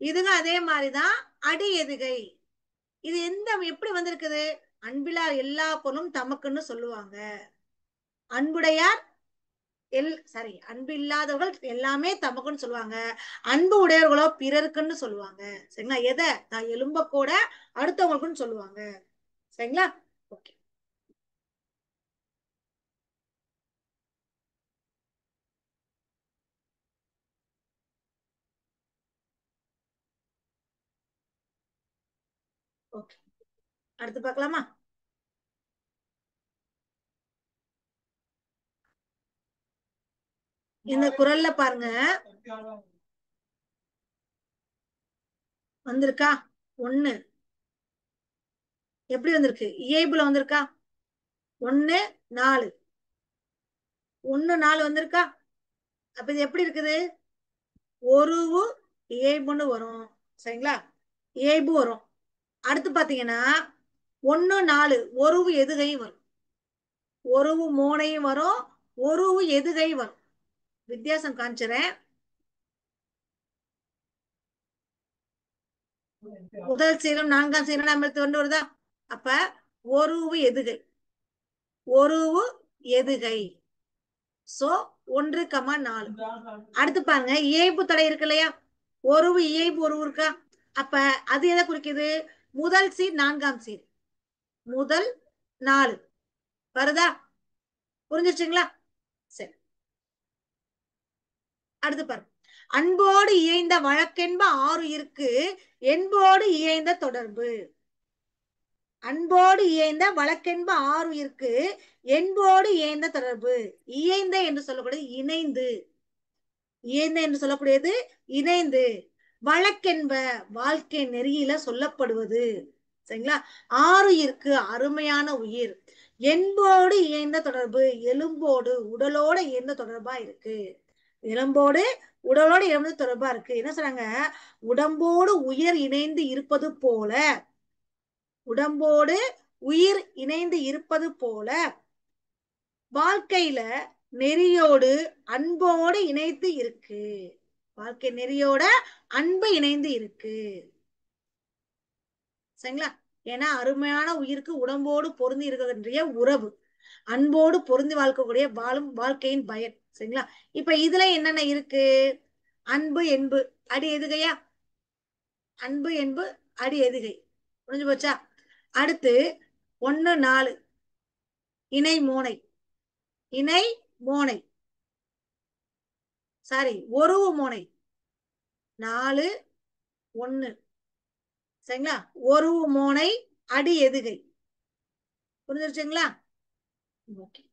இதுவும் அதே மாதிரிதான் அடி எதுகை. இது எந்த எப்படி வந்திருக்குது? அன்பிலார் எல்லா பொருளும் தமக்குன்னு சொல்லுவாங்க. அன்புடையார் சாரி அன்பு இல்லாதவர்கள் எல்லாமே தமக்குன்னு சொல்லுவாங்க. அன்பு உடையவர்களோ பிறருக்குன்னு சொல்லுவாங்க. சரிங்களா? எதை? நான் எலும்ப கூட அடுத்தவங்களுக்குன்னு சொல்லுவாங்க. சரிங்களா? ஓகே. ஓகே. அடுத்து பார்க்கலாமா? இந்த குரல்ல பாருங்க வந்திருக்கா? 1 எப்படி வந்திருக்கு? இயைபுல வந்திருக்கா? 1 4. 1 4 வந்திருக்கா? அப்ப இது எப்படி இருக்குது? ஒருவு இயைபுன்னு வரும். சரிங்களா? இயைபு வரும். அடுத்து பாத்தீங்கன்னா 1 4 ஒருவு எதுகை வரும். ஒருவு மோனையும் வரும். ஒருவு எதுகை வரும். வித்தியாசம் காமிச்சுறேன். முதல் சீரம் நான்காம் சீரம் நம்ம கொண்டு வருதா? அப்ப ஒருவு எதுகை, ஒருவு எதுகை. சோ 1,4. அடுத்து பாருங்க, இயைபு தடை இருக்கு இல்லையா? ஒருவு இயைபு ஒருவு இருக்கா? அப்ப அது எதை குறிக்குது? முதல் சீர் நான்காம் சீர், முதல் 4 வருதா? புரிஞ்சிருச்சுங்களா? சரி, அடுத்து பாருங்க. அன்போடு இயைந்த வழக்கென்ப ஆருயிர்க்கு என்போடு இயைந்த தொடர்பு. அன்போடு இயைந்த வழக்கென்ப ஆருயிர்க்கு என்போடு இயைந்த தொடர்பு. இயைந்த என்று சொல்லக்கூடியது இணைந்து, இயைந்த என்று சொல்லக்கூடியது இணைந்து. வழக்கென்ப வாழ்க்கை நெறியில சொல்லப்படுவது. சரிங்களா? ஆருயிர்க்கு அருமையான உயிர். என்போடு இயைந்த தொடர்பு, எலும்போடு உடலோட இயைந்த தொடர்பா இருக்கு. எலும்போடு உடலோடு இயைந்த தொடர்பா இருக்கு. என்ன சொல்றாங்க? உடம்போடு உயிர் இணைந்து இருப்பது போல, உடம்போடு உயிர் இணைந்து இருப்பது போல வாழ்க்கையில நெறியோடு அன்போடு இணைத்து இருக்கு. வாழ்க்கை நெறியோட அன்பு இணைந்து இருக்கு. சரிங்களா? ஏன்னா அருமையான உயிருக்கு உடம்போடு பொருந்தி இருக்கின்ற உறவு, அன்போடு பொருந்தி வாழ்க்கக்கூடிய வாழும் வாழ்க்கையின் பயன். சரிங்களா? இப்ப இதுல என்னென்ன இருக்கு? அன்பு என்பு அடி எதுகையா? அன்பு என்பு அடி எதுகை. புரிஞ்சு போச்சா? அடுத்து 1,4 இணை மோனை, இணை மோனை, சாரி ஒருவு மோனை 4,1. சரிங்களா? ஒருவு மோனை அடி எதுகை. புரிஞ்சிருச்சுங்களா? ஓகே.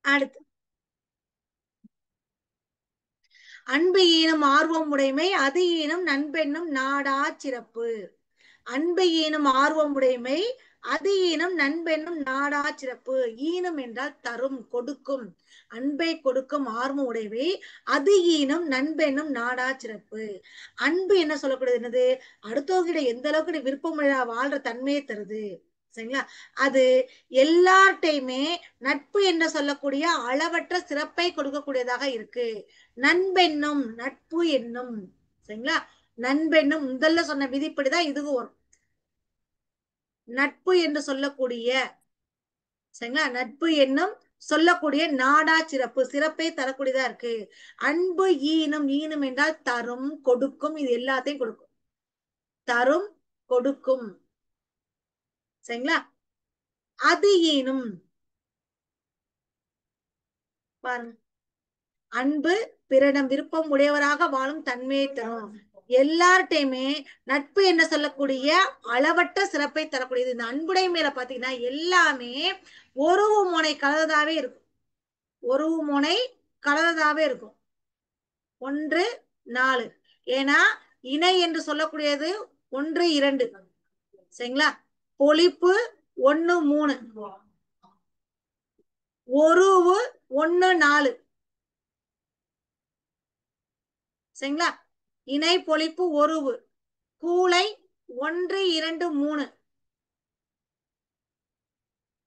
அடுத்து அன்பு ஈனும் ஆர்வம் உடைமை அது ஈனும் நண்பெண்ணும் நாடா சிறப்பு. அன்பு ஈனும் ஆர்வம் உடைமை அது ஈனும் நண்பெண்ணும் நாடா சிறப்பு. ஈனும் என்றால் தரும், கொடுக்கும். அன்பை கொடுக்கும் ஆர்வம் உடைமை அது ஈனும் நண்பெண்ணும் நாடா சிறப்பு. அன்பு என்ன சொல்லக்கூடியது? என்னது? அடுத்தவங்கிட்ட எந்த அளவுக்கு விருப்பம் வாழ்ற தன்மையை தருது. சரிங்களா? அது எல்லார்ட்டையுமே நட்பு என்று சொல்லக்கூடிய அளவற்ற சிறப்பை கொடுக்கக்கூடியதாக இருக்கு. நண்பெண்ணும் நட்பு என்னும். சரிங்களா? நண்பெண்ணும் முதல்ல சொன்ன விதிப்படிதான் இதுவும் வரும். நட்பு என்று சொல்லக்கூடிய, சரிங்களா, நட்பு என்னும் சொல்லக்கூடிய நாடா சிறப்பு, சிறப்பை தரக்கூடியதா இருக்கு. அன்பு ஈனும், ஈனும் என்றால் தரும், கொடுக்கும். இது எல்லாத்தையும் கொடுக்கும். தரும், கொடுக்கும். சரிங்களா? அது ஈனும் பாருங்க, அன்பு பிறரிடம் விருப்பம் உடையவராக வாழும் தன்மையை தரும். எல்லார்ட்டையுமே நட்பு என்ன சொல்லக்கூடிய அளவற்ற சிறப்பை தரக்கூடியது. இந்த அன்புடைய மேல பாத்தீங்கன்னா எல்லாமே ஒருவு முனை கலந்ததாவே இருக்கும். ஒருவு முனை கலந்ததாவே இருக்கும். 1,4. ஏன்னா இணை என்று சொல்லக்கூடியது 1,2. சரிங்களா? பொழிப்பு 1,3. ஒருவு 1,4. சரிங்களா? இணை பொழிப்பு ஒருவு. கூளை 1, 2, 3.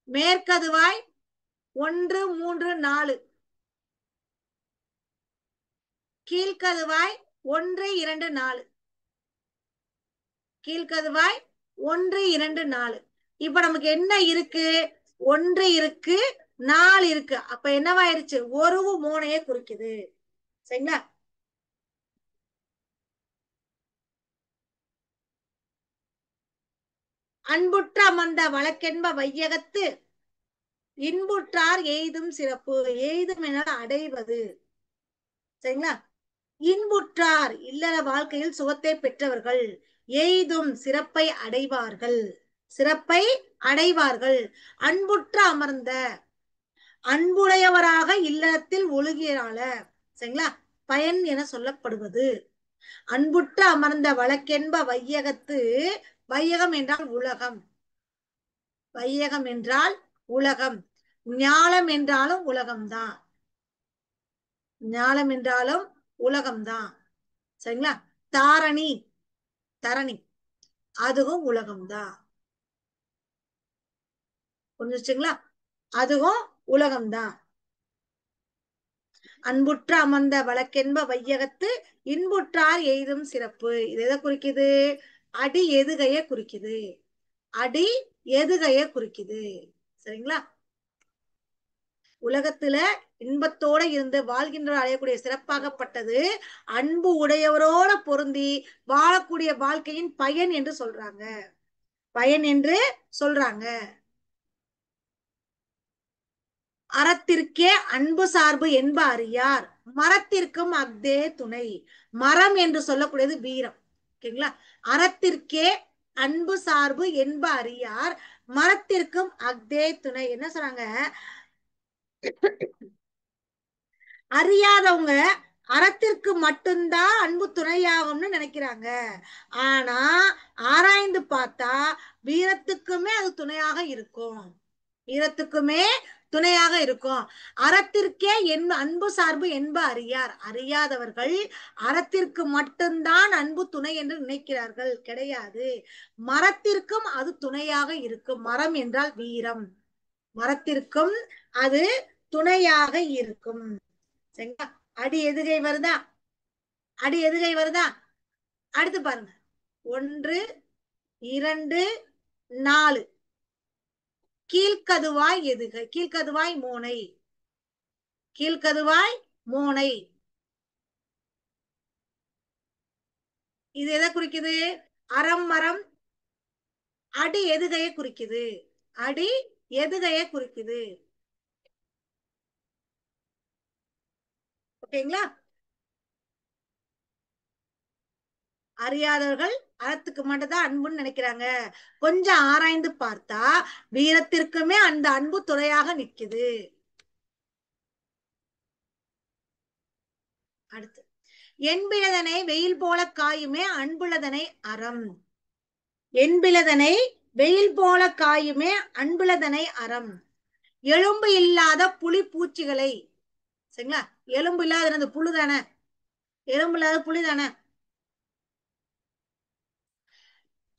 மேற்கதுவாய் 1, 3, 4. கீழ்கதுவாய் 1, 2, 4. கீழ்கதுவாய் 1, 2, 4. இப்ப நமக்கு என்ன இருக்கு? 1 இருக்கு, 4 இருக்கு. அப்ப என்னவாயிருச்சு? ஒருவு மோனையை குறிக்குது. சரிங்களா? அன்புற்ற அமர்ந்த வழக்கென்ப வையகத்து இன்புற்றார் எய்தும் சிறப்பு. எய்தும் என அடைவது. சரிங்களா? இன்புற்றார் இல்லற வாழ்க்கையில் சுகத்தை பெற்றவர்கள் எய்தும் சிறப்பை அடைவார்கள், சிறப்பை அடைவார்கள். அன்புற்ற அமர்ந்த, அன்புடையவராக இல்லறத்தில் ஒழுகிறாள. சரிங்களா? பயன் என சொல்லப்படுவது. அன்புற்ற அமர்ந்த வழக்கென்ப வையகத்து, வையகம் என்றால் உலகம், வையகம் என்றால் உலகம். ஞாலம் என்றாலும் உலகம்தான், ஞாலம் என்றாலும் உலகம்தான். சரிங்களா? தாரணி, தரணி, அதுவும் உலகம்தான். புரிஞ்சுச்சுங்களா? அதுவும் உலகம்தான். அன்புற்ற அமர்ந்த வழக்கென்ப வையகத்து இன்புற்றார் எய்தும் சிறப்பு. இது எதை குறிக்குது? அடி எதுகைய குறிக்குது. அடி எதுகைய குறிக்குது. சரிங்களா? உலகத்துல இன்பத்தோட இருந்து வாழ்கின்ற அடையக்கூடிய சிறப்பாகப்பட்டது அன்பு உடையவரோட பொருந்தி வாழக்கூடிய வாழ்க்கையின் பயன் என்று சொல்றாங்க. பயன் என்று சொல்றாங்க. அறத்திற்கே அன்பு சார்பு என்ப அறியார் மரத்திற்கும் அஃதே துணை. மரம் என்று சொல்லக்கூடியது வீரம். ஓகேங்களா? அறத்திற்கே அன்பு சார்பு என்ப அறியார் மரத்திற்கும் அஃதே துணை. என்ன சொல்றாங்க? அறியாதவங்க அறத்திற்கு மட்டும்தான் அன்பு துணையாகும்னு நினைக்கிறாங்க. ஆனா ஆராய்ந்து பார்த்தா வீரத்துக்குமே அது துணையாக இருக்கும். வீரத்துக்குமே துணையாக இருக்கும். அறத்திற்கே அன்பு சார்பு என்ப அறியார். அறியாதவர்கள் அறத்திற்கு மட்டும்தான் அன்பு துணை என்று நினைக்கிறார்கள். கிடையாது. மரத்திற்கும் அது துணையாக இருக்கும். மரம் என்றால் வீரம். மரத்திற்கும் அது துணையாக இருக்கும். சரிங்களா? அடி எதுகை வருதா? அடி எதுகை வருதா? அடுத்து பாருங்க. 1 2 4 கீழ்கதுவாய் எதுகை. கீழ்கதுவாய் மோனை. கீழ்கதுவாய் மோனை. இது எதை குறிக்குது? அறம் மரம் அடி எதுகையை குறிக்குது. அடி எதுகையை குறிக்குது. ஓகேங்களா? அறியாதவர்கள் அறத்துக்கு மட்டும்தான் அன்புன்னு நினைக்கிறாங்க. கொஞ்சம் ஆராய்ந்து பார்த்தா வீரத்திற்குமே அந்த அன்பு துணையாக நிக்குது. அடுத்து என்பிலதனை வெயில் போல காயுமே அன்புள்ளதனை அறம். என்பிலதனை வெயில் போல காயுமே அன்புள்ளதனை அறம். எலும்பு இல்லாத புலி பூச்சிகளை. சரிங்களா? எலும்பு இல்லாத புழு தானே. எலும்பு இல்லாத புலி தானே.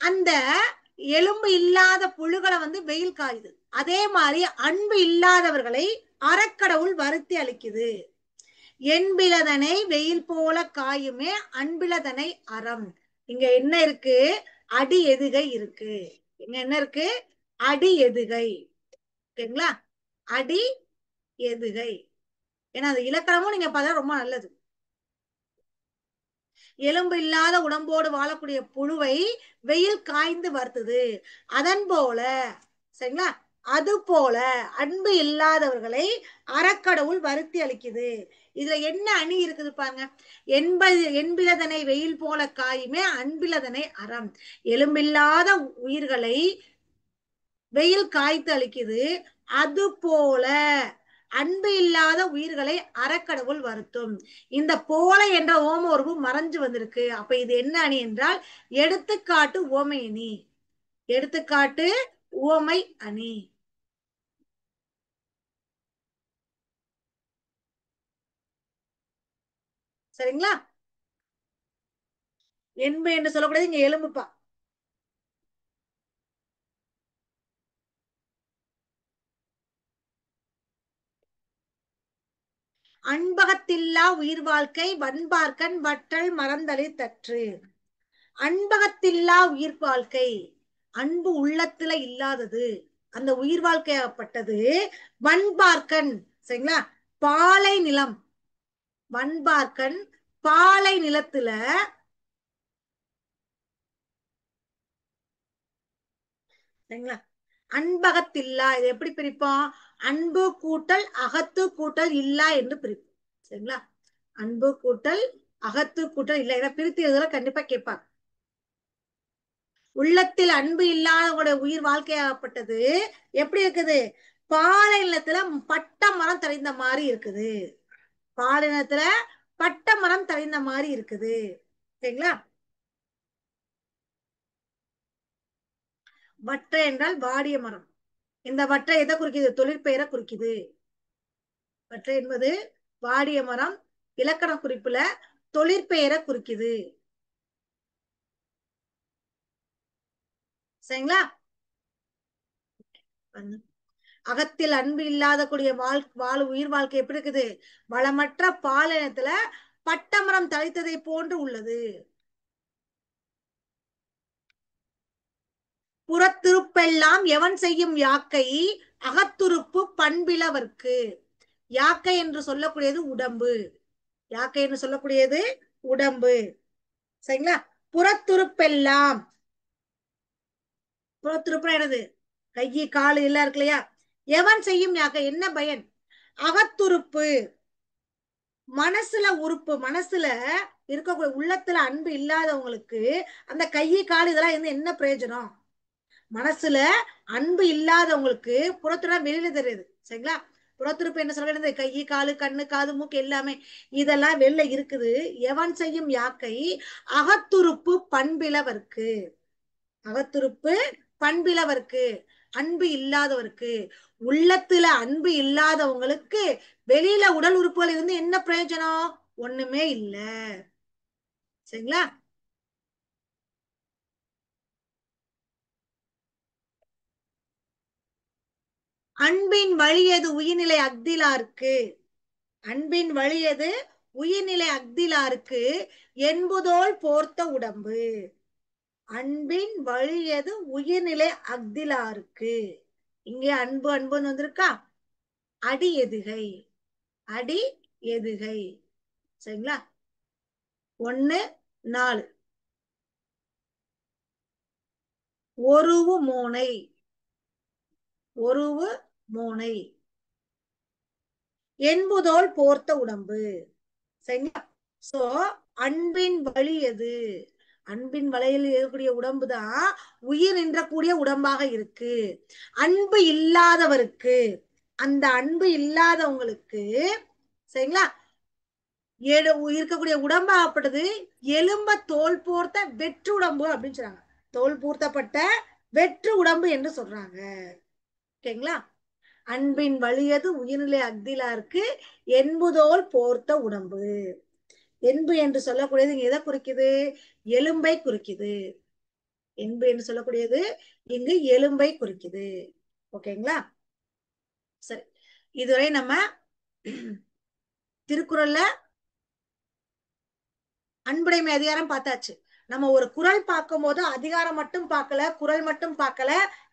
அந்த எலும்பு இல்லாத புழுகளை வெயில் காயுது. அதே மாதிரி அன்பு இல்லாதவர்களை அறக்கடவுள் வருத்தி அளிக்குது. என்பிலதனை வெயில் போல காயுமே அன்பிலதனை அறம். இங்க என்ன இருக்கு? அடி எதுகை இருக்கு. இங்க என்ன இருக்கு? அடி எதுகை. ஓகேங்களா? அடி எதுகை. ஏன்னா அது இலக்கணமும் நீங்க பார்த்தா ரொம்ப நல்லது. எலும்பு இல்லாத உடம்போடு வாழக்கூடிய புழுவை வெயில் காய்ந்து வருத்துது. அதன் போல சரிங்களா? அது போல அன்பு இல்லாதவர்களை அறக்கடவுள் வருத்தி அளிக்குது. இதுல என்ன அணி இருக்குது பாருங்க. என்பிலதனை வெயில் போல காயுமே அன்பிலதனை அறம். எலும்பில்லாத உயிர்களை வெயில் காய்த்து அளிக்குது. அது போல அன்பு இல்லாத உயிர்களை அறக்கடவுள் வருத்தும். இந்த போல என்ற ஓம உருவு மறைஞ்சு வந்திருக்கு. அப்ப இது என்ன அணி என்றால் எடுத்துக்காட்டு ஓமை அணி. எடுத்துக்காட்டு உவமை அணி. சரிங்களா? என்பு என்று சொல்லக்கூடாது. இங்க எலும்புப்பா. அன்பகத்தில்லா உயிர் வாழ்க்கை வன்பார்க்கன் வற்றல் மறந்தலை தற்று. அன்பகத்தில்லா உயிர் வாழ்க்கை. அன்பு உள்ளத்துல இல்லாதது. அந்த உயிர் வாழ்க்கையாகப்பட்டது வன்பார்க்கன். சரிங்களா? பாலை நிலம். வன்பார்க்கன் பாலை நிலத்துல. சரிங்களா? அன்பகத்தில்லா இது எப்படி பிரிப்போம்? அன்பு கூட்டல் அகத்து கூட்டல் இல்லா என்று பிரிப்போம். சரிங்களா? அன்பு கூட்டல் அகத்து கூட்டல் இல்ல. இதை பிரித்து எழுதுல கண்டிப்பா கேட்பாங்க. உள்ளத்தில் அன்பு இல்லாதவங்களுடைய உயிர் வாழ்க்கையாகப்பட்டது எப்படி இருக்குது? பாலை நிலத்துல பட்ட மரம் தழிந்த மாதிரி இருக்குது. பாலை நிலத்துல பட்ட மரம் தழிந்த மாதிரி இருக்குது. சரிங்களா? வற்றை என்றால் வாடிய மரம். இந்த வற்றை எதை குறிக்குது? தொழிற்பெயரை குறிக்குது. வற்றை என்பது வாடிய மரம். இலக்கண குறிப்புல தொழிற்பெயரை குறிக்குது. சரிங்களா? அகத்தில் அன்பு இல்லாத கூடிய உயிர் வாழ்க்கை எப்படி இருக்குது? வளமற்ற பாலினத்துல பட்டமரம் தழைத்ததை போன்று உள்ளது. புறத்திருப்பெல்லாம் எவன் செய்யும் யாக்கை அகத்துறுப்பு பண்பிலவர்க்கு. யாக்கை என்று சொல்லக்கூடியது உடம்பு. யாக்கை என்று சொல்லக்கூடியது உடம்பு. சரிங்களா? புறத்துறுப்பெல்லாம், புறத்துறுப்பு என்னது? கையி காலு எல்லாம் இருக்கு இல்லையா? எவன் செய்யும் யாக்கை, என்ன பயன்? அகத்துறுப்பு, மனசுல உறுப்பு, மனசுல இருக்கக்கூடிய உள்ளத்துல அன்பு இல்லாதவங்களுக்கு அந்த கையி கால் இதெல்லாம் இருந்து என்ன பிரயோஜனம்? மனசுல அன்பு இல்லாதவங்களுக்கு புறத்துல வெளியில தெரியுது. சரிங்களா? புறத்துறுப்பு என்ன சொல்றது? கை காலு கண்ணு காது மூக்கு எல்லாமே இதெல்லாம் வெளில இருக்குது. எவன் செய்யும் யாக்கை அகத்துறுப்பு பண்பிலவர்க்கு. அகத்துறுப்பு பண்பிலவர்க்கு, அன்பு இல்லாதவருக்கு. உள்ளத்துல அன்பு இல்லாதவங்களுக்கு வெளியில உடல் உறுப்புகள் இருந்து என்ன பிரயோஜனம்? ஒண்ணுமே இல்ல. சரிங்களா? அன்பின் வழியது உயிர்நிலை அக்திலார்க்கு. அன்பின் வழியது உயிர்நிலை அக்திலார்க்கு என்பதோல் போர்த்த உடம்பு. அன்பின் வழியது உயிர்நிலை அக்திலார்க்கு. இங்கே அன்பு அன்புன்னு வந்திருக்கா? அடி எதுகை, அடி எதுகை. சரிங்களா? 1 4. ஒருவு மோனை, ஒருவு மோனை என்பதோல் போர்த்த உடம்பு. சரிங்களா? சோ அன்பின் வழி எது? அன்பின் வலையில் இருக்கக்கூடிய உடம்பு தான் உயிர் நின்றக்கூடிய உடம்பாக இருக்கு. அன்பு இல்லாதவருக்கு, அந்த அன்பு இல்லாதவங்களுக்கு, சரிங்களா, இருக்கக்கூடிய உடம்பாகப்பட்டது எலும்ப தோல் போர்த்த வெற்று உடம்பு அப்படின்னு சொல்றாங்க. தோல் பூர்த்தப்பட்ட வெற்று உடம்பு என்று சொல்றாங்க. ஓகேங்களா? அன்பின் வலியது உயிர்நிலை அக்திலார்க்கு என்புதோல் போர்த்த உடம்பு. என்பு என்று சொல்லக்கூடியது இங்க எதை குறிக்குது? எலும்பை குறிக்குது. என்பு என்று சொல்லக்கூடியது இங்கு எலும்பை குறிக்குது. ஓகேங்களா? சரி, இதுவரை நம்ம திருக்குறள்ல அன்புடைமை அதிகாரம் பார்த்தாச்சு. நம்ம ஒரு குறள் பார்க்கும் போது அதிகாரம் மட்டும் பார்க்கல, குறள் மட்டும் பார்க்கல,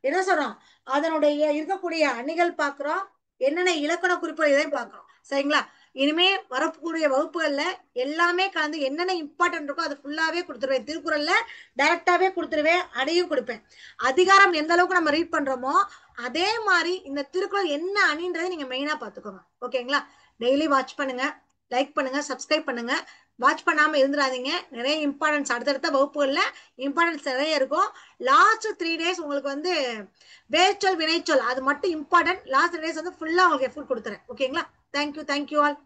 என்ன சொல்றோம், அதனுடைய இருக்கக்கூடிய அணிகள் பார்க்கிறோம், என்னென்ன இலக்கண குறிப்புகள் இதையும் பார்க்கிறோம். சரிங்களா? இனிமே வரக்கூடிய வகுப்புகள்ல எல்லாமே கலந்து என்னென்ன இம்பார்ட்டன்ட் இருக்கோ அது ஃபுல்லாவே கொடுத்துருவேன். திருக்குறள்ல டைரக்டாவே கொடுத்துருவேன், அடையும் கொடுப்பேன். அதிகாரம் எந்த அளவுக்கு நம்ம ரீட் பண்றோமோ அதே மாதிரி இந்த திருக்குறள் என்ன அணின்றதை நீங்க மெயினா பாத்துக்கோங்க. ஓகேங்களா? டெய்லி வாட்ச் பண்ணுங்க, லைக் பண்ணுங்க, சப்ஸ்கிரைப் பண்ணுங்க. வாட்ச் பண்ணாம இருந்துடாதீங்க. நிறைய இம்பார்ட்டன்ஸ் அடுத்தடுத்த வகுப்புகள்ல இம்பார்ட்டன்ஸ் நிறைய இருக்கும். லாஸ்ட் 3 days உங்களுக்கு வந்து வேர்ச்சொல் வினைச்சொல் அது மட்டும் இம்பார்ட்டன்ட். லாஸ்ட் 3 days வந்து ஃபுல்லா உங்களுக்கு எஃபோர்ட் கொடுத்துறேன். ஓகேங்களா? Thank you, thank you all.